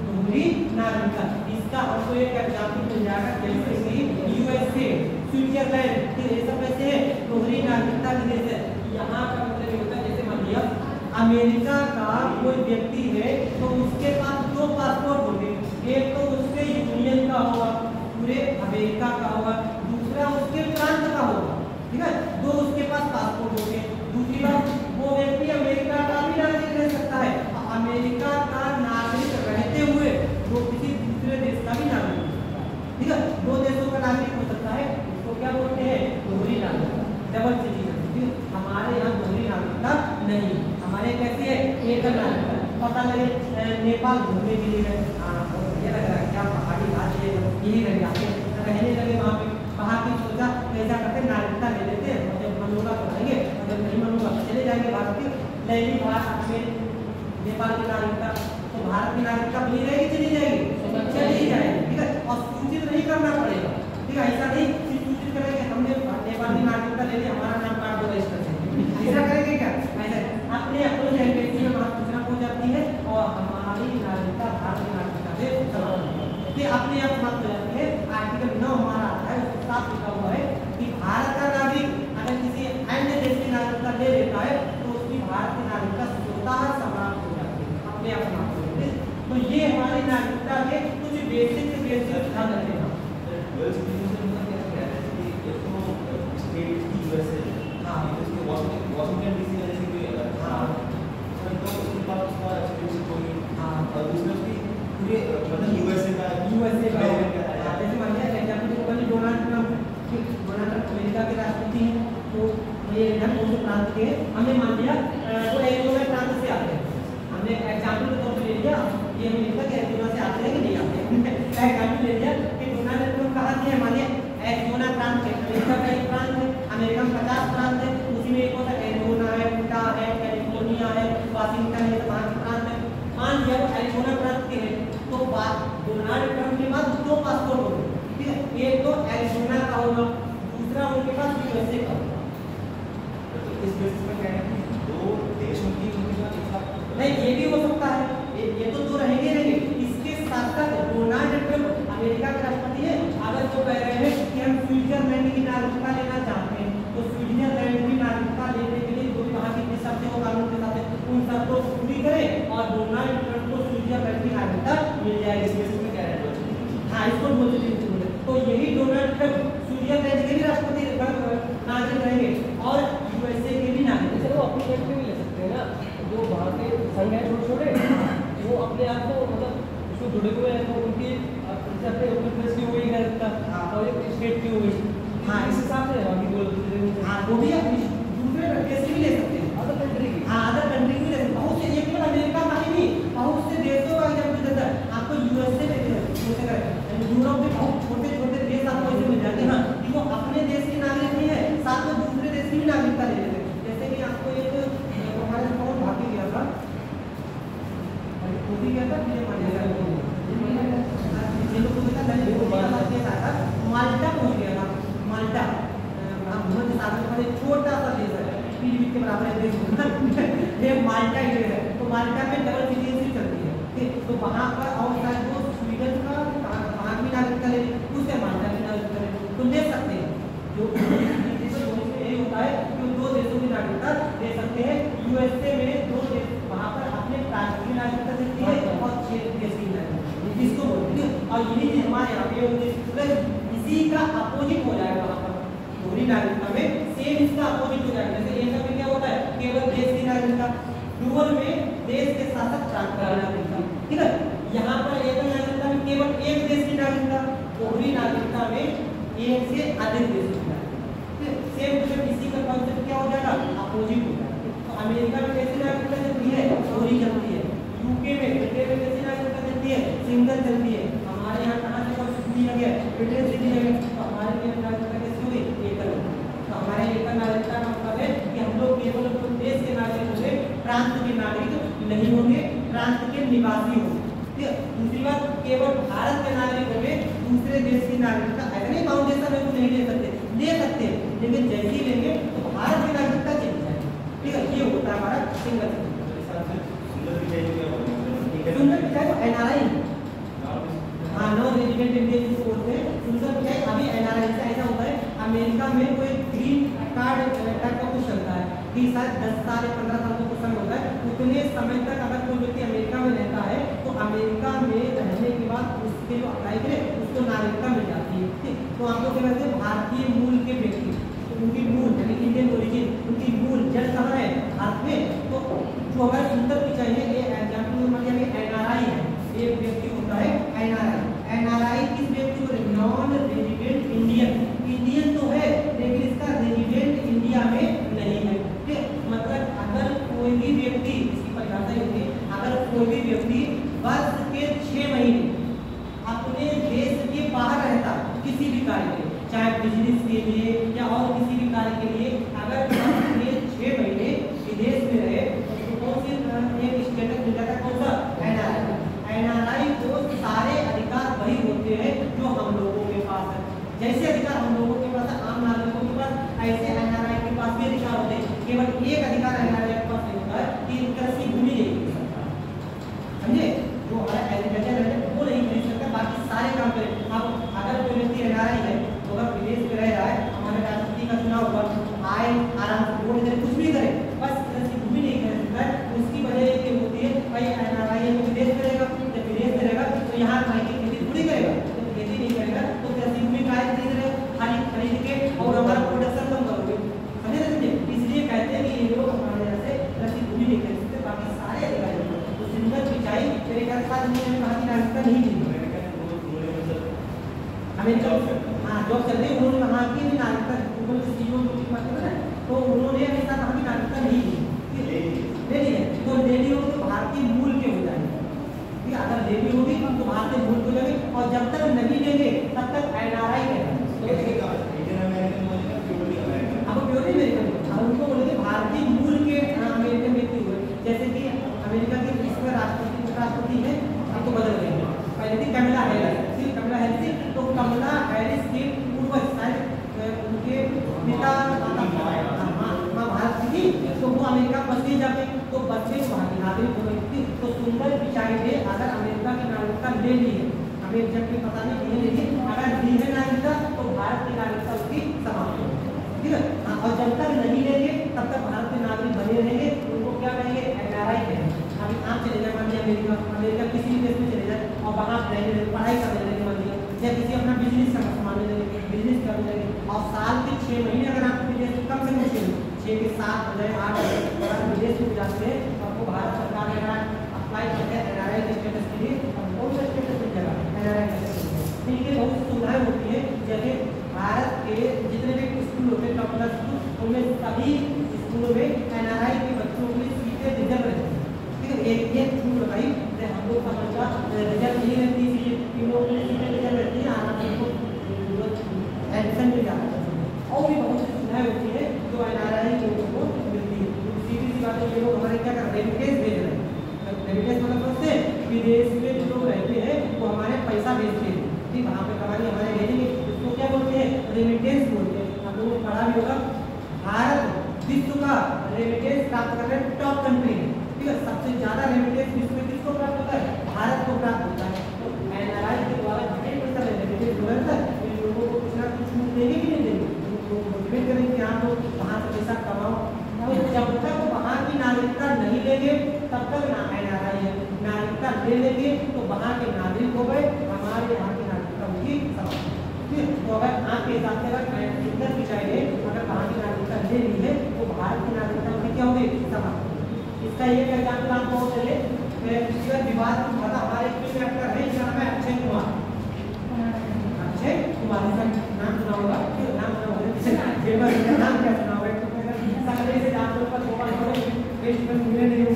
दोहरी नागरिकता। इसका हमको एक एग्जाम्पल मिल जाएगा, जैसे कि यूएसए, स्विट्जरलैंड, ये सब ऐसे है दोहरी नागरिकता के देश है। यहाँ का मतलब ये होता है, जैसे मान लिया अमेरिका का कोई व्यक्ति है तो उसके पास दो पासपोर्ट होंगे, एक तो उसके यूनियन का होगा, पूरे अमेरिका का होगा, दूसरा उसके प्रांत का होगा, ठीक है, दो उसके पास पासपोर्ट होंगे। दूसरी बात, वो व्यक्ति अमेरिका का भी नागरिक रह सकता है, अमेरिका का नागरिक रहते हुए वो किसी दूसरे देश का भी नागरिक हो सकता है, ठीक है, दो देशों का नागरिक हो सकता है। इसको क्या बोलते हैं? दोहरी नागरिकता, डबल सिटीजनशिप। हमारे यहाँ दोहरी नागरिकता नहीं, हमारे कैसी है? एक नागरिकता। पता लगे नेपाल घूमने के लिए गए, ये लग रहा है क्या पहाड़ी राज्य है, यही रह जाते रहने लगे वहाँ पे, वहाँ की सोचा कैसा करते नागरिकता ले लेते हैं, और जब मन होगा तो आएंगे, और जब नहीं मन होगा तो चले जाएंगे भारत की। नहीं, भारत में नेपाल की नागरिकता, तो भारत की नागरिकता बनी रहेगी, चली जाएगी, चली जाएगी, ठीक है, और सूचित नहीं करना पड़ेगा, ठीक है, ऐसा नहीं सूचित करेंगे हमने नेपाल की नागरिकता ले ली, हमारा नाम काट दो रजिस्टर से, ऐसा करेंगे क्या? ऐसा अपने अपने लैंग्वेज में वहाँ सूचना हो जाती है, और हमारी नागरिकता भारत की नागरिकता से समाप्त ये अपने आप समाप्त हो जाती है। आर्टिकल 9 हमारा आता है, उसके साथ लिखा हुआ है कि भारत का नागरिक अगर किसी अन्य देश की नागरिकता ले लेता है तो उसकी भारत की नागरिकता स्वतः समाप्त हो जाती है, अपने आप समाप्त हो जाती है। तो ये हमारी नागरिकता के कुछ बेसिक ध्यान रखना। वॉशिंगटन डीसी में जैसे कोई तो उसके बाद उसका सिटीजनशिप होगी, और दूसरा उसकी पूरे मतलब यूएसए का जैसे मान लिया एग्जाम्पल डोनाल्ड ट्रम्प अमेरिका के राष्ट्रपति हैं, तो ये इधर कौन से प्रांत के, हमने मान लिया वो एरिजोना प्रांत से आते हैं, हमने एग्जाम्पल के तौर पर ले लिया, ये हमें लिखा कि एरिजोना से आते हैं कि नहीं आते हैं, एग्जाम्पल ले लिया कि डोनाल्ड ट्रम्प कहाँ से है, मान लिया एरिजोना प्रांत है, अमेरिका का एक प्रांत है, अमेरिका में 50 प्रांत है, उसी में एक होता है एरिजोना है, यूटा है, कैलिफोर्निया है, वाशिंगटन है, वहाँ के प्रांत है। मान लिया वो एरिजोना प्रांत के हैं, तो डोनाल्ड ट्रम्प के पास दो पासपोर्ट होंगे, ठीक है, एक तो एरिजोना का होगा, दूसरा उनके पास यूएसए का होगा। तो इस बेसिस पर क्या है कि दो देशों की उनके साथ एक साथ नहीं, ये भी हो सकता है, ये तो दो रहेंगे रहेंगे। इसके साथ साथ डोनाल्ड ट्रम्प अमेरिका के राष्ट्रपति है, अगर वो कह रहे हैं कि हम स्विट्जरलैंड की नागरिकता लेना चाहते हैं, तो स्विट्जरलैंड की नागरिकता लेने के लिए जो भी वहाँ के हिसाब से वो कानून के साथ उन सबको पूरी करें, और डोनाल्ड ट्रम्प को स्विट्जरलैंड की नागरिकता मिल जाएगी। इस बेसिस पे क्या है? हाँ, इसको बोलते हैं। तो यही डोनाल्ड ट्रम्प स्विट्जरलैंड के भी राष्ट्रपति नागरिक रहेंगे और यूएसए के भी नागरिक। वो अपनी कंट्री में ले सकते हैं ना, जो वहाँ के संघ है छोटे छोटे, वो अपने आप को मतलब उसको जुड़े हुए हैं, तो उनकी अपने उत्तर प्रदेश की हुई नागरिकता और एक स्टेट की हुई, हाँ, इस हिसाब से बाकी बोल, हाँ, वो भी अपनी दूसरे देश की भी ले सकते हैं, अदर कंट्री की, हाँ, अदर कंट्री की ले सकते हैं। बहुत से, ये केवल अमेरिका का ही नहीं, बहुत से देशों का एग्जाम्पल देता है आपको, यूएसए में यूरोप में बहुत छोटे छोटे देश आपको ऐसे मिल जाते हैं, हाँ, कि वो अपने देश के नागरिक नहीं है, साथ में दूसरे देश की भी नागरिकता ले लेते हैं। जैसे कि आपको एक हमारे कौन भागी गया था, वो भी गया था, माल्टा पहुंच गया था, माल्टा छोटा सा देश है, पीलीभीत के बराबर है देश, ये माल्टा ही है, तो माल्टा में डबल सिटीजनशिप चलती है, ठीक, तो वहाँ पर और शायद वो स्वीडन का वहाँ की नागरिकता ले, उससे माल्टा की नागरिकता ले, तो ले सकते हैं। जो यही होता है कि दो देशों की नागरिकता ले सकते हैं। यूएसए में दो देश वहाँ पर अपने प्रांत की नागरिकता देती है और 6 देश की नागरिकता, जिसको बोलते हैं, और यही चीज हमारे यहाँ पे इसी का अपोजिट हो जाएगा, वहाँ पर दोहरी नागरिकता में सेम इसका अपोजिट हो जाएगा। जैसे एक में क्या होता है, केवल देश की नागरिकता, डुअल में देश के साथ साथ प्रांत का नागरिकता, ठीक है, यहाँ पर एक नागरिकता में केवल एक देश की नागरिकता, दोहरी नागरिकता में एक से अधिक देश की नागरिकता, सेम टू सेम इसी का कॉन्सेप्ट क्या हो जाएगा, अपोजिट हो जाएगा। तो अमेरिका में कैसी नागरिकता चलती है, दोहरी चलती है, यूके में ब्रिटेन में कैसी नागरिकता चलती है, सिंगल चलती है। हमारे यहाँ कहाँ से कॉन्सेप्ट लिया गया, ब्रिटेन से लिया गया, तो हमारे लिए नागरिकता कैसी हुई, एकल। तो हमारे एकल नागरिकता का मतलब है कि हम लोग केवल देश के नागरिक होंगे, प्रांत के नागरिक नहीं होंगे, प्रांत के निवासी होंगे। दूसरी बात, केवल भारत के नागरिक होंगे, दूसरे देश की नागरिकता ऐसा नहीं फाउंडेशन में नहीं ले सकते, ले सकते हैं, लेकिन जैसे ही लेंगे तो सिंगल सुंदर पिचाई को क्या बोलते हैं? सुंदर पिचाई को एनआरआई, हाँ नॉन रेजिडेंट इंडियन जिसको बोलते हैं सुंदर पिचाई अभी एनआरआई से ऐसा होता है अमेरिका में कोई ग्रीन कार्ड टाइप का कुछ चलता है कि शायद 10 साल या 15 साल का कुछ समय होता है, उतने समय तक अगर कोई व्यक्ति अमेरिका में रहता है तो अमेरिका में रहने के बाद उसके जो अप्लाई करे उसको नागरिकता मिल जाती है। ठीक, तो आप लोग क्या कहते हैं भारतीय मूल के व्यक्ति, तो उनकी मूल यानी इंडियन ओरिजिन, उनकी मूल जड़ कहाँ है भारत में, तो जो हमारे सुंदर पिचाई है ये एग्जाम्पल मतलब एनआरआई है, ये व्यक्ति होता है एनआरआई। एनआरआई किस व्यक्ति को, नॉन रेजिडेंट इंडियन, इंडियन तो है लेकिन इसका रेजिडेंट इंडिया में नहीं है। ठीक, मतलब अगर कोई भी व्यक्ति, इसकी परिभाषा ये होती है, अगर कोई भी व्यक्ति वर्ष के 6 महीने अपने देश के बाहर रहता किसी भी कार्य के, चाहे बिजनेस के लिए या और किसी भी कार्य के लिए, अगर वर्ष के 6 महीने विदेश में रहे तो कौन सी एक स्टेटस मिल जाता है, कौन सा, एनआरआई। एनआरआई को सारे अधिकार वही होते हैं जो हम लोगों के पास है, जैसे अधिकार हम लोगों के पास है आम नागरिकों के पास, ऐसे एनआरआई के पास भी अधिकार होते हैं। केवल एक अधिकार एनआरआई के पास नहीं होता है कि इनका सी भूमि नहीं खरीद सकता, समझे, जो हमारा एग्रीकल्चर है वो नहीं खरीद सकता, बाकी सारे काम करें। अब अगर कोई व्यक्ति एनआरआई है तो अगर विदेश में रह रहा है, हमारे राष्ट्रपति का चुनाव हुआ, आए आराम से वोट करे, कुछ भी करे, बस इसकी भूमि नहीं खरीद सकता है, उसकी वजह ये होती है भाई एनआरआई है तो विदेश में रहेगा, जब विदेश में रहेगा तो यहाँ भाई की खेती थोड़ी करेगा, जब खेती नहीं करेगा तो कृषि भूमि का खरीद रहे, खाली खरीद के और हमारा प्रोडक्शन कम करोगे, समझे ना समझे। इसलिए कहते हैं कि ये लोग हमारे यहाँ से कृषि भूमि नहीं खरीद सकते, बाकी सारे अधिकार तो सुंदर पिचाई मेरे ख्याल से उन्होंने कहा कि नागरिकता नहीं दी अमेरिका, हाँ जॉब चल रही, उन्होंने कहा कि नागरिकता गूगल के सीईओ जो की बात कर रहे हैं तो उन्होंने ऐसा कहा कि नागरिकता नहीं दी, ले ली है तो ले ली होगी तो भारतीय मूल के हो जाएंगे, ठीक है, अगर ले ली होगी तो भारतीय मूल के हो जाएंगे, और जब तक नहीं लेंगे तब तक एनआरआई रहेगा। अब प्योरली अमेरिकन, अब उनको बोलेंगे भारतीय मूल के अमेरिकन व्यक्ति हुए, जैसे कि अमेरिका के इसमें राष्ट्रपति उपराष्ट्रपति है, अब तो बदल गए हैं, पहले थी कमला हैरिस, कमला हैरिस थी, तो कमला हैरिस के पूर्वज शायद उनके पिता माँ भारत की थी, तो वो अमेरिका बस गई जाके, तो बच्चे वहाँ की नागरिक हो गई थी, तो सुंदर पिचाई ने अगर अमेरिका की नागरिकता ले ली है, हमें जब भी पता नहीं ले ली, अगर ली है नागरिकता तो भारत की नागरिकता उसकी समाप्त हो, ठीक है, और जब तक नहीं लेंगे तब तक भारत के नागरिक बने रहेंगे, उनको क्या कहेंगे, एनआरआई कहेंगे। अभी आप चले जाए मान लीजिए अमेरिका किसी भी देश में चले जाए और वहाँ रहने पढ़ाई करने लगे मान लीजिए, या किसी अपना बिजनेस का संभालने लगे, बिजनेस करने लगे, और साल के 6 महीने अगर आप विदेश में कम से कम 6 के 7 हो जाए 8 हो जाए, अगर विदेश में जाते हैं तो आपको भारत सरकार ने अप्लाई करते हैं एनआरआई के स्टेटस के लिए, और कौन सा स्टेटस मिल जाएगा, एनआरआई के स्टेटस के लिए। इनके बहुत सुविधाएं होती है, जैसे भारत के जितने भी स्कूल होते हैं टॉप क्लास स्कूल, उनमें सभी स्कूलों में एनआरआई के बच्चों के लिए सीटें रिजर्व रहती है, ठीक है, एक छूट बताई, हम लोग का बच्चा रिजर्व नहीं रहती, इसलिए इन लोगों के लिए सीटें रिजर्व रहती है, आना एडमिशन मिल जाता है, और भी बहुत सी सुविधाएं होती है जो एनआरआई के लोगों को मिलती है। सीधी सी बात है, ये लोग हमारे क्या कर रहे हैं, रेमिटेंस भेज रहे हैं, रेमिटेंस मतलब समझते हैं, विदेश में जो लोग रहते हैं वो हमारे पैसा भेजते हैं, ठीक, वहाँ पे कमाई हमारे भेजेंगे, उसको क्या बोलते हैं, रेमिटेंस बोलते हैं। आप लोगों को पढ़ा भी होगा, भारत विश्व का रेमिटेंस प्राप्त करने टॉप कंट्री है, ठीक है, सबसे ज्यादा रेमिटेंस विश्व में किसको प्राप्त होता है, भारत को प्राप्त होता है। तो एनआरआई के द्वारा जितने पैसा रेमिटेंस होता है, इन लोगों को कुछ ना कुछ छूट देंगे कि नहीं देंगे, उनको मोटिवेट करेंगे कि आप लोग वहाँ से पैसा कमाओ, तो जब तक वहाँ की नागरिकता नहीं लेंगे तब तक ना एनआरआई है, नागरिकता ले लेंगे तो वहाँ के नागरिक हो गए, हमारे यहाँ की नागरिकता होगी समाप्त, ठीक है। तो अगर आपके हिसाब से अगर सुंदर पिचाई ने अगर वहाँ की नागरिकता ले ली है तो भारत की नागरिकता होगी क्या होगी, समाप्त। इसका एक एग्जाम्पल आप बहुत चले, विवाद मतलब हमारे फिल्म एक्टर है, इसका नाम है अक्षय कुमार, अक्षय कुमार, इसका नाम सुना होगा, नाम सुना होगा, नाम क्या सुना होगा, से आप लोग का थोड़ा नहीं होंगे,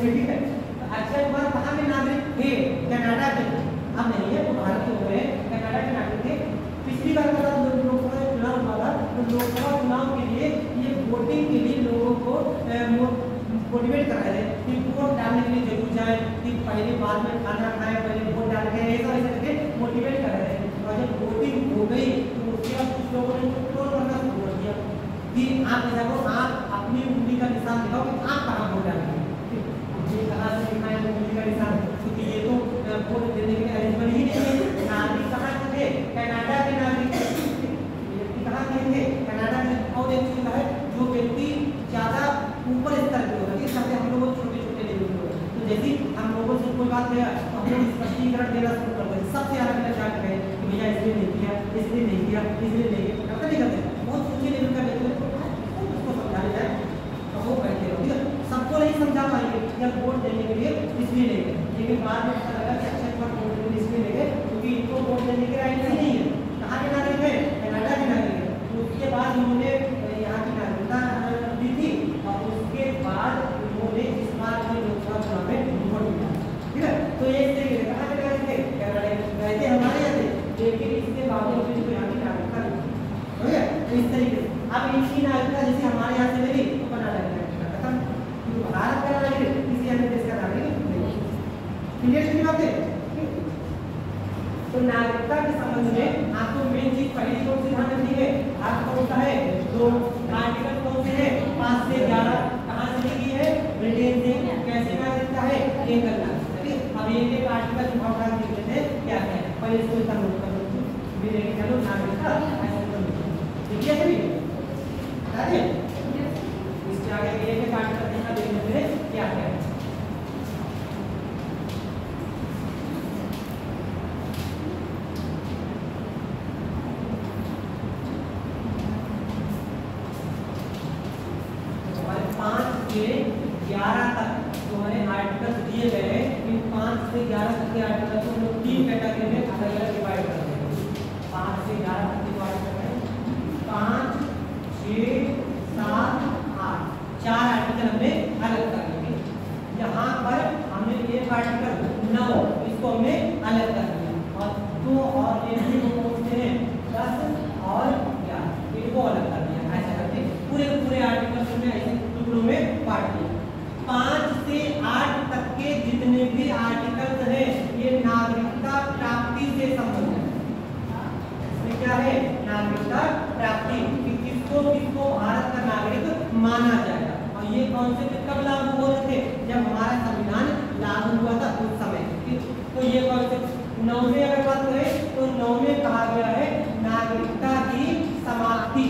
ठीक है। अक्षय कुमार कहाँ के नागरिक थे, कनाडा के, अब नहीं है वो भारतीय हो गए, कनाडा के नागरिक थे। पिछली बार का लोकसभा चुनाव हुआ था, तो लोकसभा चुनाव के लिए ये वोटिंग के लिए लोगों को मोटिवेट कर रहे थे कि वोट डालने के लिए जरूर जाए, कि पहले बाद में खाना खाए, पहले वोट डाल के ऐसा ऐसा करके मोटिवेट कर रहे थे। और जब वोटिंग हो गई तो उसके बाद कुछ लोगों ने कंट्रोल करना शुरू कर दिया कि आप ऐसा करो, आप अपनी उंगली का निशान दिखाओ कि आप कहाँ वोट डालेंगे, ये कहाँ से दिखाएं उंगली का निशान, क्योंकि ये तो वोट देने के लिए एलिजिबल ही नहीं है। नागरिक कहाँ के थे? कनाडा के नागरिक। व्यक्ति कहाँ के थे? कनाडा के। और एक चीज है, जो व्यक्ति ज्यादा ऊपर स्तर पे होगा, इस सबसे हम लोग छोटे छोटे लेवल पे होगा, तो जैसे हम लोगों से कोई बात किया तो हम लोग स्पष्टीकरण देना शुरू कर देते, सबसे अलग अलग जान गए कि भैया इसलिए नहीं किया, इसलिए नहीं किया, इसलिए नहीं किया, करते नहीं करते, बहुत ऊंचे लेवल का लेते हैं, उसको समझाने जाए तो वो कहते हैं, ठीक है, सबको नहीं समझा पाएंगे या वोट देने के लिए इसलिए ले गए, लेकिन बाद में पता लगा कि अच्छा इस बार वोट देने के लिए इसलिए ले गए क्योंकि इनको वोट देने के राइट नहीं है। कहाँ के नागरिक है? कनाडा के नागरिक है। तो उसके बाद उन्होंने यहाँ की नागरिकता दी थी और उसके बाद उन्होंने इस बार के लोकसभा चुनाव में वोट दिया, ठीक है। तो ये कहाँ के नागरिक थे? कनाडा के। रहते हमारे यहाँ थे, लेकिन इसके बावजूद उनको यहाँ की नागरिकता नहीं थी, ठीक है। तो इस तरीके से अब इनकी नागरिकता जैसे हमारे यहाँ से मिली तो कनाडा की नागरिकता खत्म, क्योंकि भारत का नागरिक किसी अन्य देश का नागरिक नहीं। क्लियर की बात है? तो नागरिकता के संबंध में आपको मेन चीज पहली कौन सी ध्यान रखनी है? आप कौन सा है? जो आर्टिकल कौन से है? 5 से 11 कहाँ से लिखी है? ब्रिटेन से। कैसे नागरिकता है? एक नागरिकता। अब एक एक आर्टिकल इंपॉर्टेंट लिख लेते हैं क्या क्या है, पहले इसको इतना नोट कर लो, भी लेके चलो नागरिकता ऐसे कर लो, ठीक है सभी बता दें। इसके आगे एक एक आर्टिकल देखना देख लेते हैं क्या क्या है। हमारे 5 से 11 तक जो हमारे आर्टिकल दिए गए हैं, इन 5 से 11 तक के आर्टिकल को हम लोग 3 कैटेगरी में अलग अलग डिवाइड करते हैं। 5 से 11 तक डिवाइड करते हैं, 5, 6, 7, 8, 4 आर्टिकल हमने अलग कर लिए। यहाँ पर हमने एक आर्टिकल 9 इसको हमने अलग कर दिया और 2 और 1 को पहुंचते हैं 10 और 11 इनको अलग कर दिया। ऐसा करके पूरे पूरे आर्टिकल में ऐसे टुकड़ों में बांट दिया। 5 से 8 तक के जितने भी आर्टिकल्स हैं ये नागरिकता प्राप्ति से संबंधित है। इसमें क्या है? नागरिकता प्राप्ति, कि किसको किसको भारत का नागरिक माना जाएगा। और ये कॉन्सेप्ट कब लागू हो रहे थे? जब हमारा संविधान लागू हुआ था उस समय। तो ये कॉन्सेप्ट 9 में अगर बात करें तो 9 में कहा गया है नागरिकता की समाप्ति,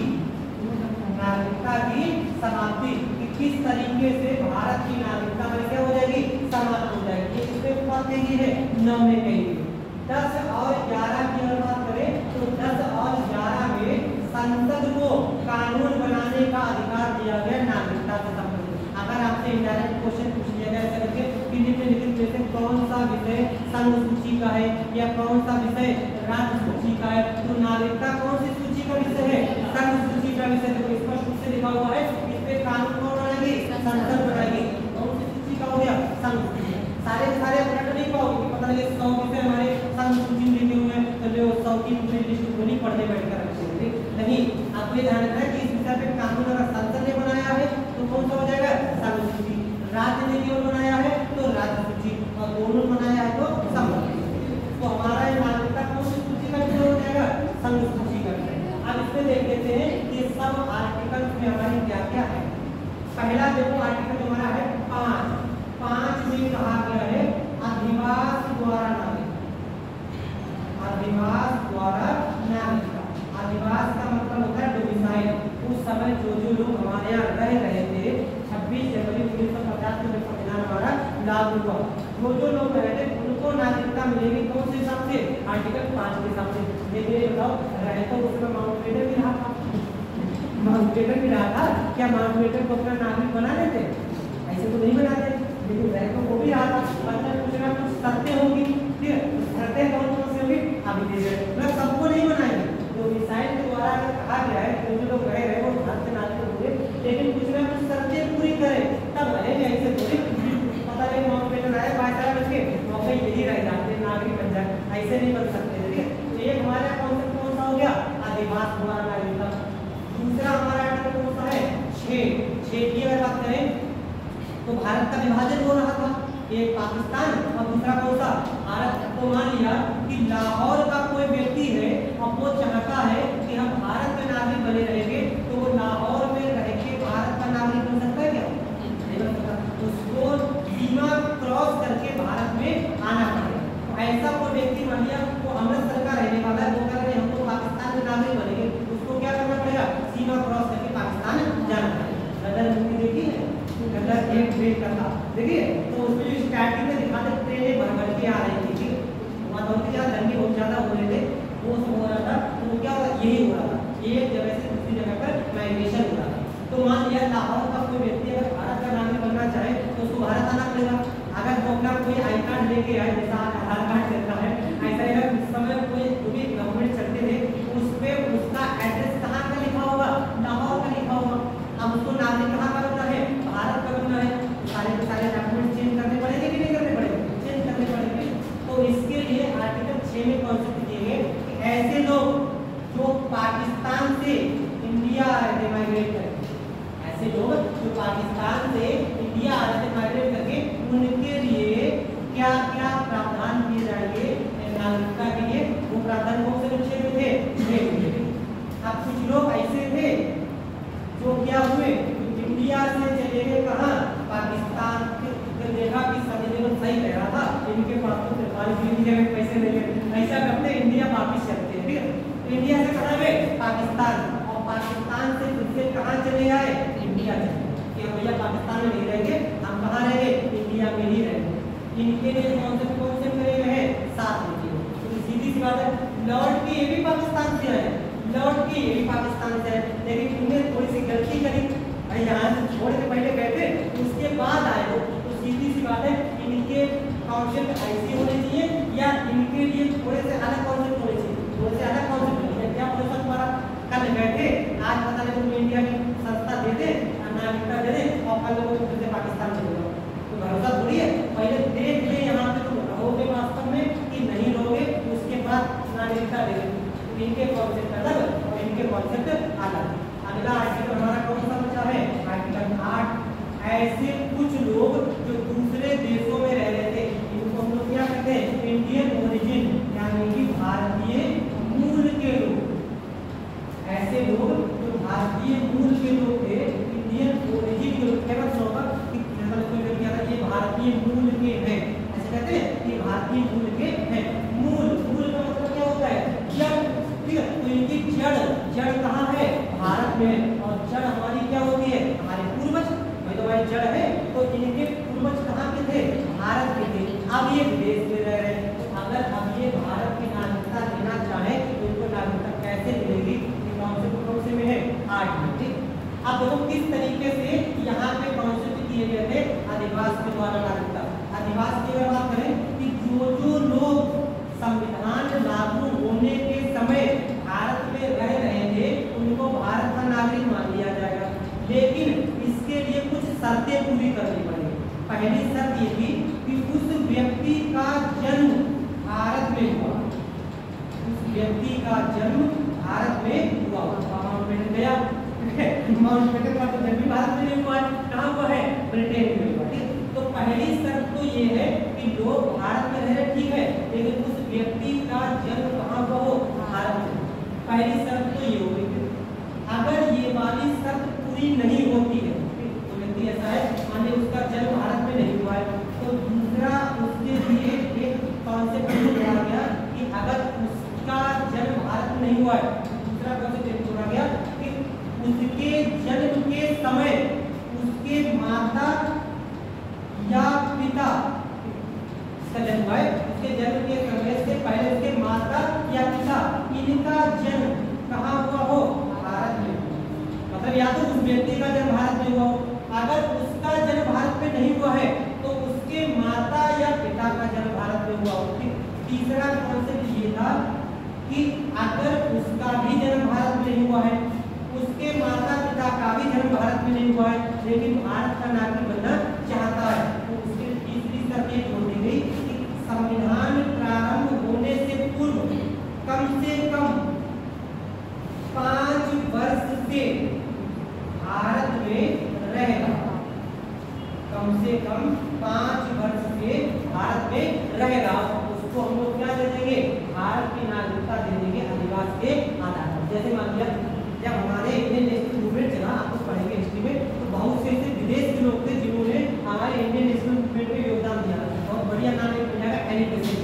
नागरिकता की समाप्ति, कि किस तरीके से भारत की नागरिकता में क्या हो जाएगी? समाप्त हो जाएगी। ये किसमें बात कही है? 9 में कही है। 10 और 11 की अगर बात करें तो 10 और 11 में संसद को कानून बनाने का अधिकार दिया गया नागरिकता से संबंधित। अगर आपसे इंडायरेक्ट क्वेश्चन पूछ लिया गया ऐसे करके कि निम्नलिखित में से कौन सा विषय संघ सूची का है या कौन सा विषय राज्य सूची का है, तो नागरिकता कौन सी सूची का विषय है? संघ सूची का विषय। देखो स्पष्ट रूप से लिखा हुआ है, इस पे कानून कौन बनाएगी? संसद बनाएगी। कौन सी सूची का हो गया? संघ सूची। सारे सारे पढ़ नहीं पाओगे, पता लगे 100 विषय हमारे संघ सूची में लिखे हुए हैं तो जो 100 की पूरी लिस्ट को नहीं पढ़ने बैठकर रखेंगे, नहीं। आपको ये ध्यान रखना है कि इस विषय पे कानून अगर संसद ने बनाया है तो कौन सा हो जाएगा? संघ सूची। राज्य ने केवल बनाया है तो राज्य सूची, और दोनों बनाया है तो संघ सूची। तो हमारा ये नागरिकता कौन सी सूची का विषय हो जाएगा? संघ सूची का विषय। अब इसमें देख लेते हैं कि सब आर्टिकल में हमारी क्या क्या है। पहला देखो आर्टिकल हमारा है 5 में कहा गया है अधिवास द्वारा नागरिकता। अधिवास द्वारा नागरिकता। अधिवास का मतलब होता है डोमिसाइल। उस समय जो लोग हमारे यहाँ रह रहे थे 26 जनवरी 1950 में जब संविधान हमारा लागू हुआ, जो लोग रहे थे उनको नागरिकता मिलेगी कौन से हिसाब से? आर्टिकल 5 के हिसाब से। लेकिन ये बताओ रहे तो उसमें माउंटबेटन भी रहा था, माउंटबेटन भी रहा था, क्या माउंटबेटन को अपना नागरिक बना लेते? ऐसे तो नहीं बनाते, लेकिन रहे तो वो भी रहा था। मतलब कुछ ना कुछ शर्तें होंगी, ठीक है? शर्तें कौन कौन सी होंगी? अभी दे रहे, मतलब सबको नहीं बनाएंगे। तो मिसाइल के द्वारा अगर कहा गया है कि जो लोग रह रहे वो भारत के नागरिक होंगे, लेकिन कुछ ना कुछ शर्तें पूरी करें तब रहेंगे। ऐसे थोड़ी पता नहीं माउंटबेटन आए 12 बज के मौके यही रह जाते नागरिक बन जाए, ऐसे नहीं बन सकते, ठीक है? तो ये हमारा कॉन्सेप्ट कौन सा हो गया? अधिवास द्वारा नागरिकता। दूसरा हमारा आर्टिकल कौन सा है? 6 की अगर बात करें तो भारत का विभाजन हो रहा था, एक पाकिस्तान और दूसरा कौन सा? भारत। तो मान लिया कि लाहौर का कोई व्यक्ति है और वो चाहता है कि हम भारत के नागरिक बने रहेंगे, तो वो लाहौर में रह के भारत का नागरिक बन सकता है क्या? नहीं बन सकता। उसको एक ट्रेन का था, देखिए तो उसमें जो स्टार्टिंग में दिखा दे ट्रेनें भर भर के आ रही थी, ठीक है, वहाँ तो क्या दंगे बहुत ज़्यादा हो रहे थे, वो सब हो रहा था, तो क्या हो रहा यही हो रहा था, एक जगह से दूसरी जगह पर माइग्रेशन हो रहा था। तो मान लिया लाहौर का कोई व्यक्ति अगर भारत का नागरिक बनना चाहे तो उसको भारत आना पड़ेगा। अगर वो अपना कोई आई कार्ड लेके आए, जैसा आधार कार्ड चलता है, ऐसा ही अगर उस समय कोई जो भी गवर्नमेंट चलते थे उस पर उसका एड्रेस कहाँ का लिखा होगा, लाहौर का लिखा होगा। अब उसको नागरिक कहाँ का बनना है, भारत का बनना है, सारे के सारे डॉक्यूमेंट चेंज करने पड़ेंगे कि नहीं करने पड़ेंगे, चेंज करने पड़ेंगे। तो इसके लिए आर्टिकल 6 में कॉन्सेप्ट दिए गए कि ऐसे लोग जो पाकिस्तान से इंडिया आ रहे थे माइग्रेट करके, ऐसे लोग जो पाकिस्तान से इंडिया आ रहे थे माइग्रेट करके, उनके लिए क्या क्या प्रावधान किए जाएंगे नागरिकता के लिए, वो प्रावधान कौन से 6 में थे। अब कुछ लोग ऐसे थे जो क्या हुए, इंडिया से चले गए कहाँ, पाकिस्तान के, देखा कि सभी जगह सही कह रहा था, इनके पास तो 43 जगह पैसे नहीं है, ऐसा करते इंडिया वापिस चलते हैं, ठीक है। इंडिया से कहाँ गए, पाकिस्तान, और पाकिस्तान से फिर से कहाँ चले आए, इंडिया चले कि हम भैया पाकिस्तान में नहीं रहेंगे, हम कहाँ रहेंगे, इंडिया में ही रहेंगे। इनके लिए कौन से करे गए हैं, 7 नीति। तो सीधी सी बात है, लौट के ये भी पाकिस्तान से आए, लौट के ये भी पाकिस्तान से आए, लेकिन उन्हें थोड़ी सी गलती करी, यहाँ से छोड़ के पहले गए थे, उसके बाद आए हो, तो सीधी सी बात है इनके कॉन्सेप्ट ऐसे होने चाहिए या इनके लिए थोड़े से अलग कॉन्सेप्ट होने चाहिए, थोड़े से अलग कॉन्सेप्ट होने चाहिए। क्या प्रोसेस हमारा कल गए थे, आज पता नहीं तुम इंडिया की संस्था दे दे, नागरिकता दे दे, और कल लोगों को फिर से पाकिस्तान चले जाओ, तो भरोसा थोड़ी है, पहले देख ले यहाँ पे तुम रहोगे वास्तव में कि नहीं रहोगे, उसके बाद नागरिकता दे दे। इनके कॉन्सेप्ट अलग और इनके कॉन्सेप्ट अलग। अगला आर्टिकल हमारा कौन सा बचा है, आर्टिकल 8। ऐसे कुछ लोग जो दूसरे देशों में रह रहे थे, इनको हम लोग क्या कहते हैं, इंडियन ओरिजिन, यानी कि भारतीय मूल के लोग। ऐसे लोग जो भारतीय मूल के लोग थे, इंडियन ओरिजिन के लोग, केवल होगा कि कोई क्या था, ये भारतीय मूल के हैं, ऐसे कहते हैं कि भारतीय मूल के हैं। मूल का मतलब क्या होता है, जड़, ठीक है। तो इनकी जड़ कहाँ है, भारत में, और जड़ हमारी क्या होती है, हमारे पूर्वज, भाई तो हमारी जड़ है, तो इनके पूर्वज कहाँ के थे, भारत के थे। अब ये विदेश में रह रहे हैं, तो अगर अब ये भारत की नागरिकता लेना चाहे तो इनको नागरिकता कैसे मिलेगी, कौन से में है, 8 में, ठीक। अब देखो किस तरीके से यहाँ पे कॉन्सेप्ट किए गए थे अधिवास के द्वारा नागरिकता। अधिवास की अगर बात करें कि जो लोग संविधान लागू होने के समय भारत में रह रहे थे, उनको भारत का नागरिक मान लिया जाएगा, लेकिन इसके लिए कुछ शर्तें पूरी करनी पड़ेगी। पहली शर्त ये थी कि उस व्यक्ति का जन्म भारत में हुआ, उस व्यक्ति का जन्म भारत में हुआ। माउंटबेटन गया, माउंटबेटन का तो जन्म भी भारत में नहीं हुआ है, कहाँ हुआ है, ब्रिटेन में हुआ, ठीक। तो पहली शर्त तो ये है कि लोग भारत में रह रहे, ठीक है, लेकिन उस व्यक्ति का जन्म कहाँ हुआ हो, भारत में। पहली शर्त तो ये हो गई। अगर ये वाली शर्त पूरी नहीं होती है, तो व्यक्ति ऐसा है माने उसका जन्म भारत में नहीं हुआ है, तो दूसरा उसके लिए एक कॉन्सेप्ट जोड़ा गया कि अगर उसका जन्म भारत में नहीं हुआ है, दूसरा कॉन्सेप्ट जोड़ा गया कि उसके जन्म के समय उसके माता या पिता, इसका जन्म है, उसके जन्म के समय से पहले उसके माता या पिता, इनका जन्म कहाँ हुआ हो, भारत में। मतलब या तो उस व्यक्ति का जन्म भारत में हुआ हो, अगर उसका जन्म भारत में नहीं हुआ है तो उसके माता या पिता का जन्म भारत में हुआ हो। तीसरा कॉन्सेप्ट ये था कि अगर उसका भी जन्म भारत में नहीं हुआ है, उसके माता पिता का भी जन्म भारत में नहीं हुआ है, लेकिन भारत का नागरिक बनना चाहता है, तो उसके तीसरी शर्त ये जोड़ दी गई कि संविधान प्रारंभ होने से पूर्व कम से कम 5 वर्ष से भारत में रहेगा, कम से कम 5 वर्ष से भारत में रहेगा, उसको हम लोग क्या दे देंगे, भारत की नागरिकता दे देंगे अधिवास के आधार पर। जैसे मान लिया जब हमारे इंडियन नेशनल मूवमेंट चला, आप कुछ पढ़ेंगे हिस्ट्री में, तो बहुत से ऐसे विदेश के लोग थे जिन्होंने हमारे इंडियन नेशनल मूवमेंट में योगदान दिया। बहुत बढ़िया नाम एक मिल जाएगा, एनी बेसेंट,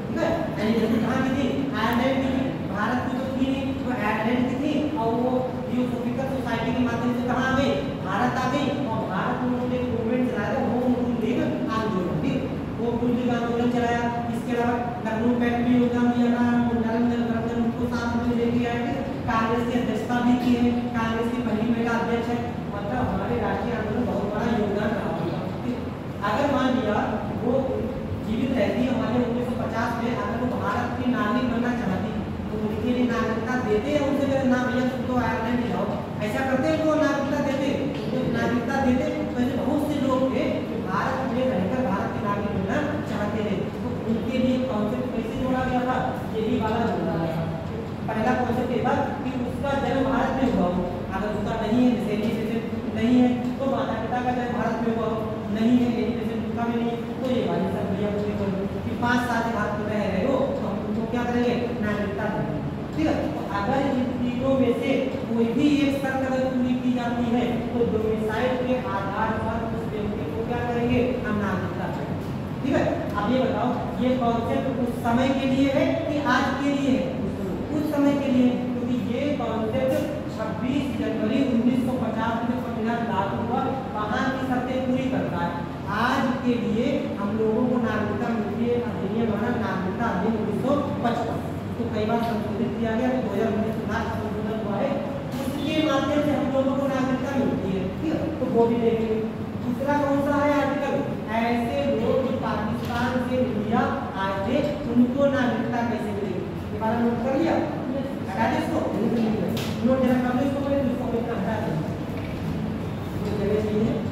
ठीक है। एनी बेसेंट कहाँ की थी, आयरलैंड की थी, भारत की तो थी नहीं, वो आयरलैंड की थी, और वो थियोसॉफिकल सोसाइटी के माध्यम से कहाँ आ गई, भारत आ गई, और भारत में उन्होंने मूवमेंट चला देते हैं उनसे कहे ना भैया तुम तो आयरलैंड जाओ, ऐसा करते हैं वो नागरिकता देते, तो नागरिकता देते। तो ऐसे बहुत से लोग थे जो भारत में रहकर भारत के नागरिक बनना चाहते थे, तो उनके लिए कॉन्सेप्ट कैसे जोड़ा गया था, यही वाला जोड़ा गया था। पहला कॉन्सेप्ट ये था कि उसका जन्म भारत में हुआ हो, अगर उसका नहीं है जैसे नहीं है तो माता पिता का जन्म भारत में हुआ हो, नहीं है जैसे उसका में नहीं, तो ये वाली सब भैया पूरी कर लो कि 5 साल भारत में रह रहे हो तो हम तुमको क्या करेंगे, नागरिकता देंगे। ठीक है, तो अगर इन तीनों में से कोई भी एक शर्त अगर पूरी की जाती है तो डोमिसाइल के आधार पर उस व्यक्ति को क्या करेंगे, हम नागरिकता देंगे। ठीक है, अब ये बताओ ये कॉन्सेप्ट उस समय के लिए है कि आज के लिए है? उस समय के लिए, क्योंकि ये कॉन्सेप्ट 26 जनवरी 1950 में संविधान लागू हुआ, वहां की शर्तें पूरी करता है। आज के लिए हम लोगों को नागरिकता मिलती है, अधिनियम बना नागरिकता अधिनियम 1955, तो कई बार संशोधित किया गया, 2019 में संशोधन हुआ है, उसके माध्यम से हम लोगों को नागरिकता मिलती है। ठीक है, तो वो भी देखेंगे। दूसरा कौन सा है आर्टिकल, ऐसे लोग जो पाकिस्तान से इंडिया आए थे उनको नागरिकता कैसे मिलेगी, ये बारे में नोट कर लिया, हटा दे इसको, नोट जरा कर लो इसको, पहले इसको इतना हटा दे, कोई जगह नहीं है।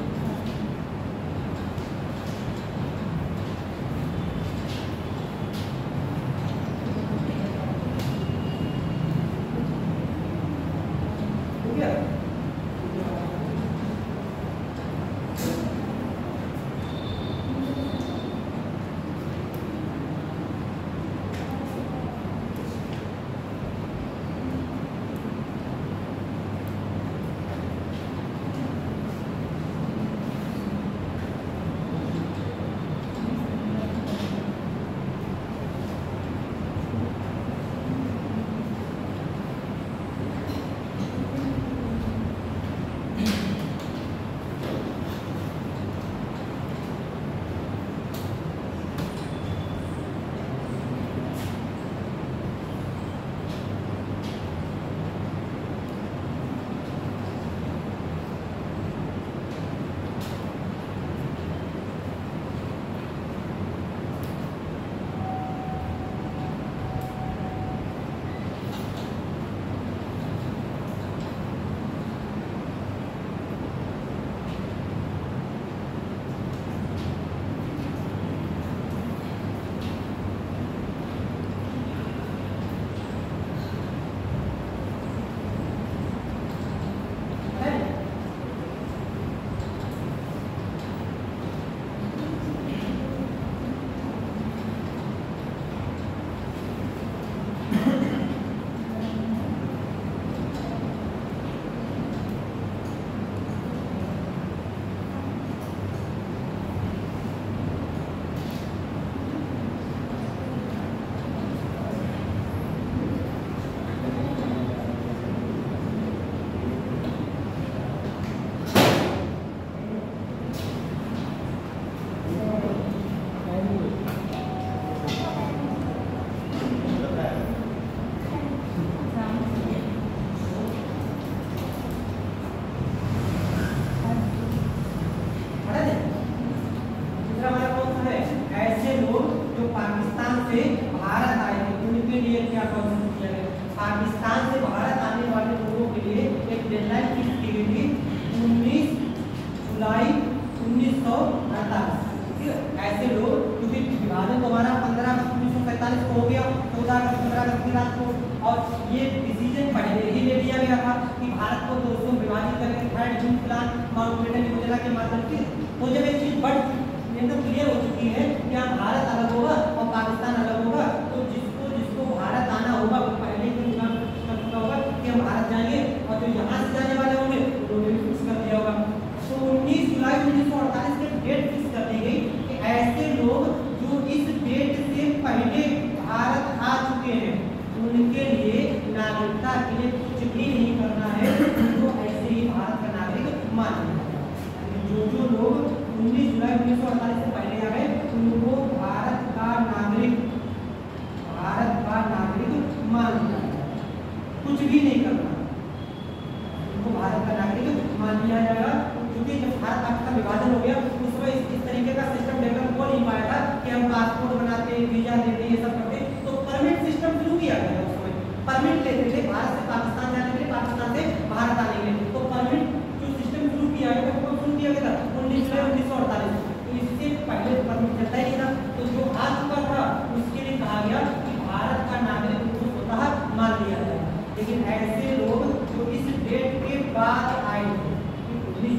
पाकिस्तान से भारत आने वाले लोगों के लिए एक डेडलाइन फिक्स की गई थी 19 जुलाई 1948। ठीक है, ऐसे लोग क्योंकि विभाजन तो हमारा 15 अगस्त 1947 को हो गया, 14 अगस्त 15 अगस्त की रात को, और ये डिसीजन पहले ही ले लिया गया था कि भारत को 2 में विभाजित करके थर्ड जून प्लान माउंटबेटन योजना के माध्यम से। तो जब एक चीज बट तो क्लियर हो चुकी है कि अब भारत अलग होगा और पाकिस्तान अलग होगा, तो जिसको जिसको भारत आना होगा वो पहले ही निकाल चुका होगा कि हम भारत जाएंगे, और जो यहाँ से जाने वाले होंगे उन्होंने भी फिक्स कर दिया होगा। तो 19 जुलाई 1948 की डेट फिक्स कर दी गई कि ऐसे लोग जो इस डेट से पहले भारत आ चुके हैं उनके लिए नागरिकता के लिए कुछ भी नहीं करना है, उनको ऐसे ही भारत का नागरिक माना जाएगा। जो लोग 19 जुलाई 1948 से पहले आ गए उनको भारत का नागरिक मान लिया जाएगा, कुछ भी नहीं करना, उनको भारत का नागरिक मान लिया जाएगा। क्योंकि जब भारत पाकिस्तान विभाजन हो गया उस समय इस तरीके का सिस्टम डेवलप हो नहीं पाया था कि हम पासपोर्ट बनाते, वीजा देते, ये सब करते, तो परमिट सिस्टम शुरू किया गया। उस समय परमिट लेते थे, भारत से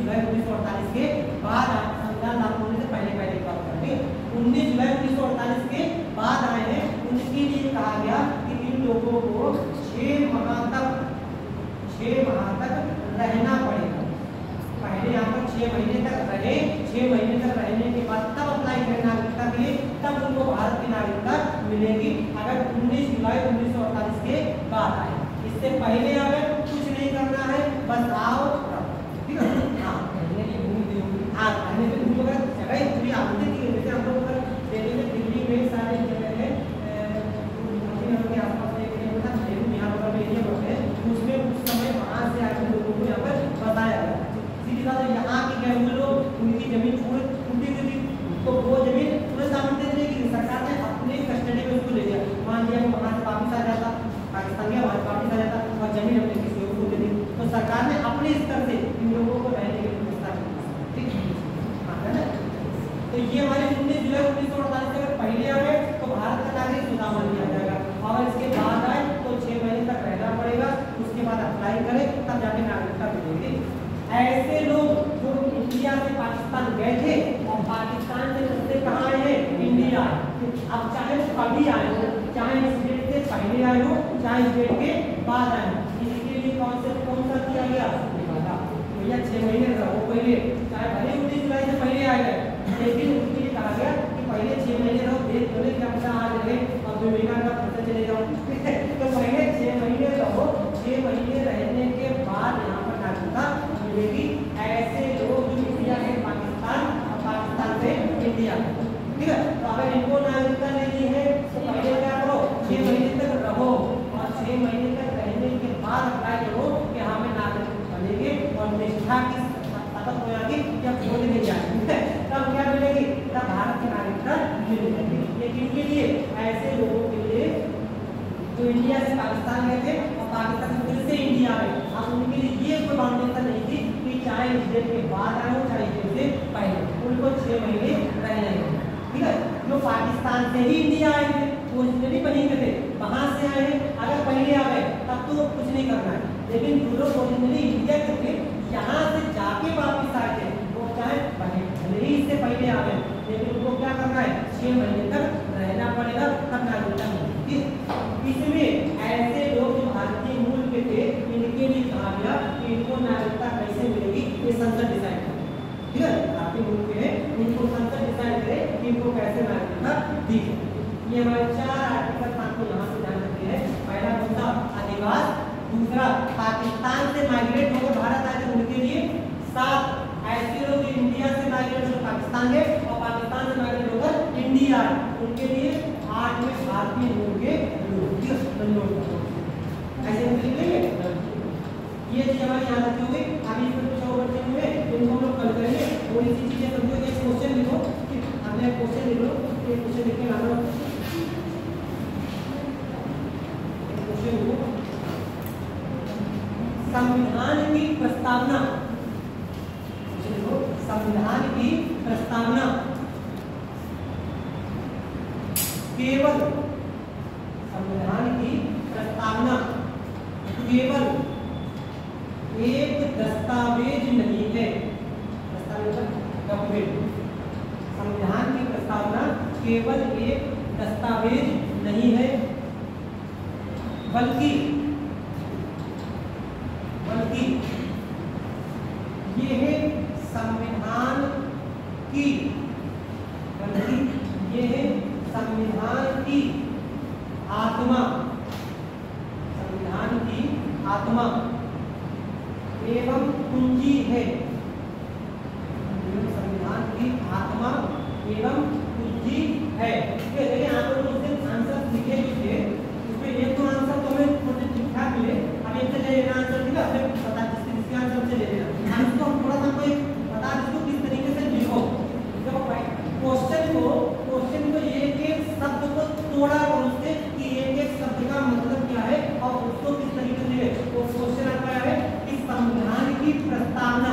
जुलाई 1948 के बाद संविधान लागू होने से पहले की बात करते हैं। 19 जुलाई 1948 के बाद आए हैं, उनके लिए कहा गया कि इन लोगों को 6 माह तक रहना पड़ेगा। पहले यहाँ पर 6 महीने तक रहे, 6 महीने तक रहने के बाद तब अप्लाई करें नागरिकता के लिए, तब उनको भारत की नागरिकता मिलेगी अगर 19 जुलाई 1948 के बाद आए। इससे पहले अगर कुछ नहीं करना है, बस आओ, ठीक है। हाँ, रहने की भूमि दी होगी। हाँ, रहने की भूमि अगर जगह पूरी आपने दी है, जैसे हम लोग अगर दिल्ली में, दिल्ली में सारे जगह है के आसपास एक यहाँ पर एरिया होते हैं, उसमें उस समय वहाँ से आके लोगों को यहाँ पर बताया गया। सीधी बात है, यहाँ के गए हुए लोग उनकी जमीन छूटी हुई थी, तो वो जमीन तुरंत आवंटित नहीं की, सरकार ने अपने कस्टडी में उसको ले लिया। मान लिया वो वहाँ से वापिस आ जाता, पाकिस्तान गया, वहाँ से वापिस आ जाता और जमीन अपने किसी को दे दी, तो सरकार ने अपने स्तर से इन लोगों को रहने की व्यवस्था की। ठीक है ना? तो ये हमारे 19 जुलाई 1948 से अगर पहले आ गए तो भारत का नागरिक सुधा मान लिया जाएगा, और इसके बाद आए तो 6 महीने तक रहना पड़ेगा, उसके बाद अप्लाई करें तब जाके नागरिकता मिलेगी। ऐसे लोग जो इंडिया से पाकिस्तान गए थे और पाकिस्तान से उससे कहाँ आए हैं, इंडिया आए, अब चाहे वो कभी आए हो, चाहे इस डेट से पहले आए हो, चाहे इस डेट के बाद आए हो, इसके लिए कौन सा किया गया, भैया 6 महीने रहो पहले, चाहे भले 19 जुलाई से पहले आ गए, लेकिन उसके लिए कहा गया कि पहले 6 महीने रहो, देख बोले क्या पता आज रहे और 2 महीना का पता चले जाओ। तो पहले 6 महीने रहो, 6 महीने रहने के बाद यहाँ पर नागरिकता मिलेगी। ऐसे लोग जो इंडिया से पाकिस्तान और पाकिस्तान से इंडिया, ठीक है। तो अगर इनको नागरिकता लेनी है तो पहले क्या करो, 6 महीने तक रहो और 6 महीने तक रहने के बाद अप्लाई करो कि हमें नागरिक बनेंगे और निष्ठा की खत्म हो जाएगी, जब छोड़ नहीं जाएगी तब क्या मिलेगी, तब भारत की नागरिकता मिलेगी। लेकिन के लिए ऐसे लोगों के लिए जो इंडिया से पाकिस्तान गए थे और पाकिस्तान से फिर से इंडिया आए, अब उनके लिए ये कोई बाउंडेशन नहीं थी कि चाहे इस डेट के बाद आए हो चाहे इस डेट से पहले, उनको 6 महीने रहने हैं। ठीक है, जो पाकिस्तान से ही इंडिया आए थे वो नहीं बनी थे, वहाँ से आए हैं, अगर पहले आ गए तब तो कुछ नहीं करना है। लेकिन जो लोग ओरिजिनली इंडिया के थे, यहाँ से जाके वापिस आए थे, वो चाहे भले ही इससे पहले आ गए, लेकिन उनको क्या करना है, 6 महीने तक रहना पड़ेगा, तब नागरिकता मिलेगी। इसमें ऐसे लोग जो भारतीय मूल के थे, इनके लिए कहा गया कि इनको नागरिकता कैसे मिलेगी, ये संसद डिसाइड करे। ठीक है, भारतीय मूल के हैं, इनको संसद डिसाइड करे कि इनको कैसे नागरिकता दी जाए। ये हमारे 4 आर्टिकल आपको यहाँ से ध्यान रखते हैं। पहला मुद्दा अधिवास, दूसरा पाकिस्तान से माइग्रेट होकर भारत आए थे उनके लिए 7 ऐसे लोग जो इंडिया से माइग्रेट होकर पाकिस्तान गए और पाकिस्तान से माइग्रेट होकर इंडिया आए, उनके लिए 8 में भारतीय मूल के लोग ऐसे लिख लेंगे। ये चीज हमारी याद रखी होगी। अभी इसमें कुछ और बच्चे हुए इनको हम लोग कल करेंगे, थोड़ी सी चीजें समझो। ये क्वेश्चन लिखो, हमने क्वेश्चन लिख लो, ये क्वेश्चन लिख के लाना, क्वेश्चन लिखो। संविधान की प्रस्तावना, संविधान की प्रस्तावना केवल, संविधान की प्रस्तावना केवल एक दस्तावेज नहीं है, दस्तावेज डॉक्यूमेंट। संविधान की प्रस्तावना केवल एक दस्तावेज नहीं है, बल्कि ये है संविधान की, बल्कि ये है संविधान की आत्मा, संविधान की आत्मा एवं कुंजी है, संविधान की आत्मा एवं कुंजी है। देखिए आप लोग उससे आंसर लिखे जो थे, उसमें एक तो आंसर तो हमें थोड़े ठीक ठाक मिले, अब एक से ले लेना आंसर, ठीक है, हमें पता जिसके आंसर से ले लेना। हम इसको थोड़ा सा कोई बता इसको किस तरीके से लिखो। जब क्वेश्चन को एक शब्द को तोड़ा और उससे कि एक शब्द का मतलब क्या है और उसको किस तरीके से वो क्वेश्चन आता है कि संविधान की प्रस्तावना,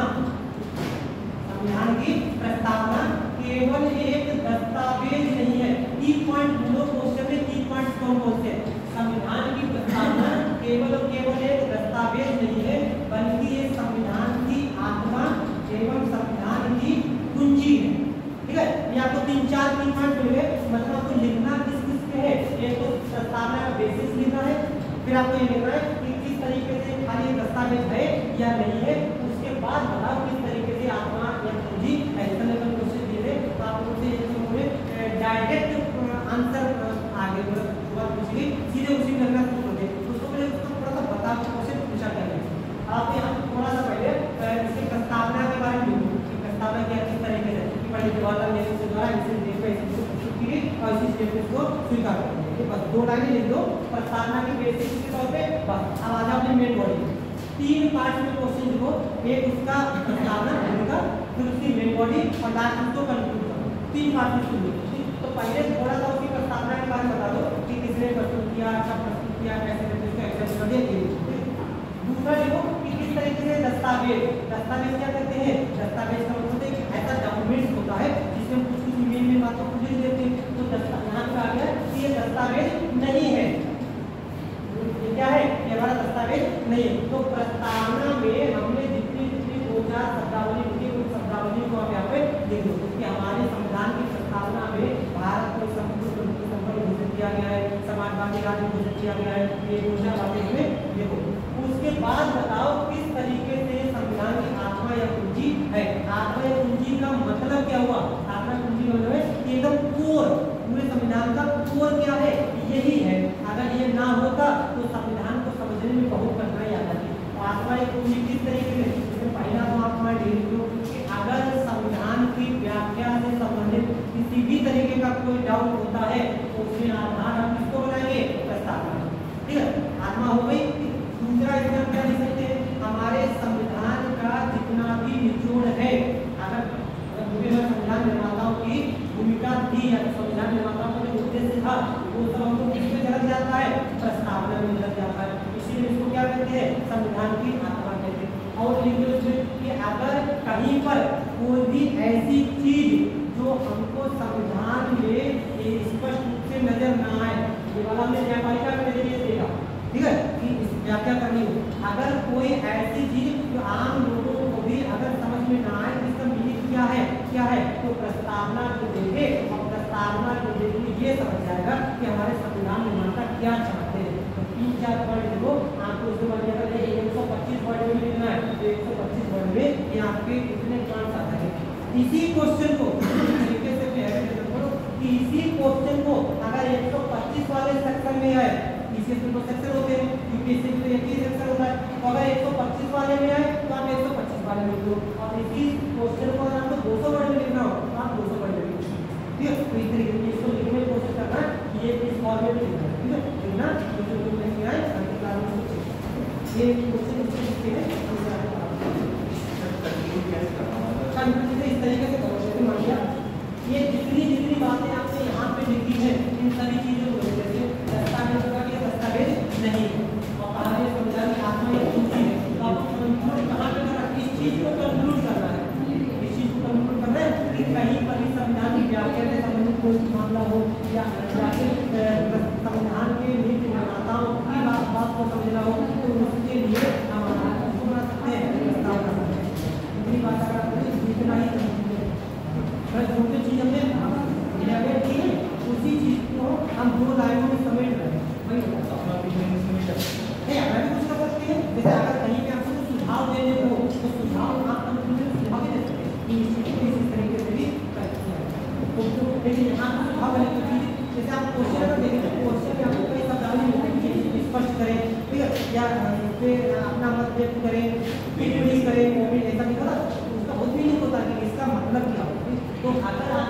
संविधान की प्रस्तावना केवल एक दस्तावेज नहीं है। की पॉइंट ढूंढो, क्वेश्चन में की पॉइंट्स कौन कौन से? संविधान की प्रस्तावना केवल और केवल एक दस्तावेज नहीं है, बल्कि ये संविधान की आत्मा एवं फिर आपको ये लिखना है कि किस तरीके से खाली दस्तावेज है या नहीं है, उसके बाद बताओ किस तरीके से आत्मा या पूंजी ऐसा लेवल क्वेश्चन दिए थे तो आप उनसे डायरेक्ट आंसर आगे पूछेगी सीधे उसी में लगना शुरू होते तो उसको पहले उसको थोड़ा सा बता क्वेश्चन पूछा जाएगा। आप यहाँ थोड़ा सा पहले इसकी प्रस्तावना के बारे में लिखो कि प्रस्तावना क्या किस तरीके से कि पहले जवाहरलाल नेहरू के द्वारा इसे देश में प्रस्तुत की गई और इसी स्टेटमेंट को स्वीकार कर दिया। बस 2 लाइनें लिख दो प्रस्तावना की बेसिक के तौर पे। बस अब आ जाओ अपनी मेन बॉडी 3 पार्ट में क्वेश्चन लिखो, एक उसका प्रस्तावना भूमिका, फिर उसकी मेन बॉडी और लास्ट उसको कंक्लूड करो। 3 पार्ट में सुन लो। तो पहले थोड़ा सा उसकी प्रस्तावना के बारे में बता दो कि किसने प्रस्तुत किया, कब प्रस्तुत किया, कैसे करके उसको एक्सेप्ट कर दिया। दूसरा देखो कि किस तरीके से दस्तावेज क्या करते हैं, दस्तावेज का मतलब एक ऐसा डॉक्यूमेंट होता है जिसमें कुछ मेन बातों को लिख देते हैं। तो यहाँ पे आ गया कि ये दस्तावेज नहीं है, ये क्या है, ये हमारा दस्तावेज नहीं है। तो प्रस्तावना में हमने जितनी 2-4 शब्दावली लिखी उन शब्दावली को आप यहाँ पे लिख दो कि हमारे संविधान की प्रस्तावना में भारत को संपूर्ण घोषित किया गया है, समाजवादी राज्य घोषित किया गया है, ये घोषणा बातें इसमें लिखो। उसके बाद बताओ किस तरीके से संविधान की आत्मा या पूंजी है। आत्मा या पूंजी का मतलब क्या हुआ, आत्मा पूंजी का मतलब है कि एकदम कोर, पूरे संविधान का कोर क्या है, यही है। अगर ये ना होता तो संविधान को समझने में बहुत कठिनाई आ जाती। आत्मा या पूंजी किस तरीके से, पहला तो आप मान लीजिए कि अगर संविधान की व्याख्या से संबंधित किसी भी तरीके का कोई डाउट होता है तो उसमें आधार हम किसको बनाएंगे, प्रस्तावना। ठीक है, आत्मा हो गई। दूसरा इसमें क्या लिख सकते हैं, हमारे संविधान का जितना भी निचोड़ है, अगर संविधान निर्माताओं की भूमिका थी या संविधान निर्माताओं का जो उद्देश्य था वो सब हमको किसमें झलक जाता है, प्रस्तावना में झलक जाता है। इसीलिए इसको क्या कहते हैं, संविधान की आत्मा कहते हैं। और कि अगर कहीं पर कोई भी ऐसी चीज जो हमको संविधान में स्पष्ट रूप से नजर न आए, ये वाला हमने न्यायपालिका के नजरिए देखा, ठीक है, कि व्याख्या करनी हो। अगर कोई ऐसी चीज जो आम लोगों को भी अगर समझ में ना आए इसका मीनिंग क्या है तो प्रस्तावना को देखे और प्रस्तावना को देखे ये समझ जाएगा कि हमारे संविधान निर्माता क्या चाहते हैं। तो 3-4 पॉइंट देखो आपको उसके बाद 125 वर्ड में लिखना है, 125 वर्ड में ये आपके इतने पॉइंट्स आ जाएंगे। इसी क्वेश्चन को तरीके से कि इसी क्वेश्चन को अगर 125 वाले सेक्शन में है, इसी तो सेक्शन होते हैं, यूपीएससी में एक ही सेक्शन होता है, तो अगर 125 वाले में आए तो आप 125 वाले में लिखो और इसी क्वेश्चन को अगर आपको 200 वर्ड में लिखना हो तो आप 200 वर्ड में लिखो। ठीक है, तो इस तरीके से इसको लिखने की कोशिश करना, ये इस फॉर्मेट में लिखना है। ठीक है, लिखना जो नहीं आए ये क्वेश्चन इससे लिखते हैं इस तरीके से करो। जैसे मान लिया ये जितनी बातें आपने यहाँ पे लिखी है इन सभी चीजों को जैसे दस्तावेज का कि दस्तावेज नहीं है और कहा संविधान की आत्मा या पूंजी है, तो आपको कंक्लूड कहाँ पे करना है, इस चीज को कंक्लूड करना है, इस चीज को कंक्लूड करना है कि कहीं पर भी संविधान की व्याख्या से संबंधित कोई मामला हो या संविधान के नीति निर्माताओं की बात को समझना हो तो उसके लिए हम बना सकते हैं, प्रस्ताव कर सकते हैं। इतनी बात अगर जितना ही जो भी चीज हमने इलेबोरेट की है उसी चीज को हम 2 लाइनों में समेट रहे हैं। वही अपना नहीं अपना भी कुछ कर सकते हैं। जैसे अगर कहीं पे आपको सुझाव देने हो तो सुझाव आप सुझाव भी दे सकते हैं कि इस तरीके से भी कर सकते हैं। तो लेकिन यहाँ सुझाव वाली तो चीज जैसे आप क्वेश्चन अगर देखें तो क्वेश्चन में आपको कई शब्दावली मिलती है, स्पष्ट करें, ठीक है, या फिर अपना मत व्यक्त करें, टिप्पणी करें, वो भी ऐसा नहीं होता, उसका बहुत मीनिंग होता है कि इसका मतलब क्या हो। तो अगर आप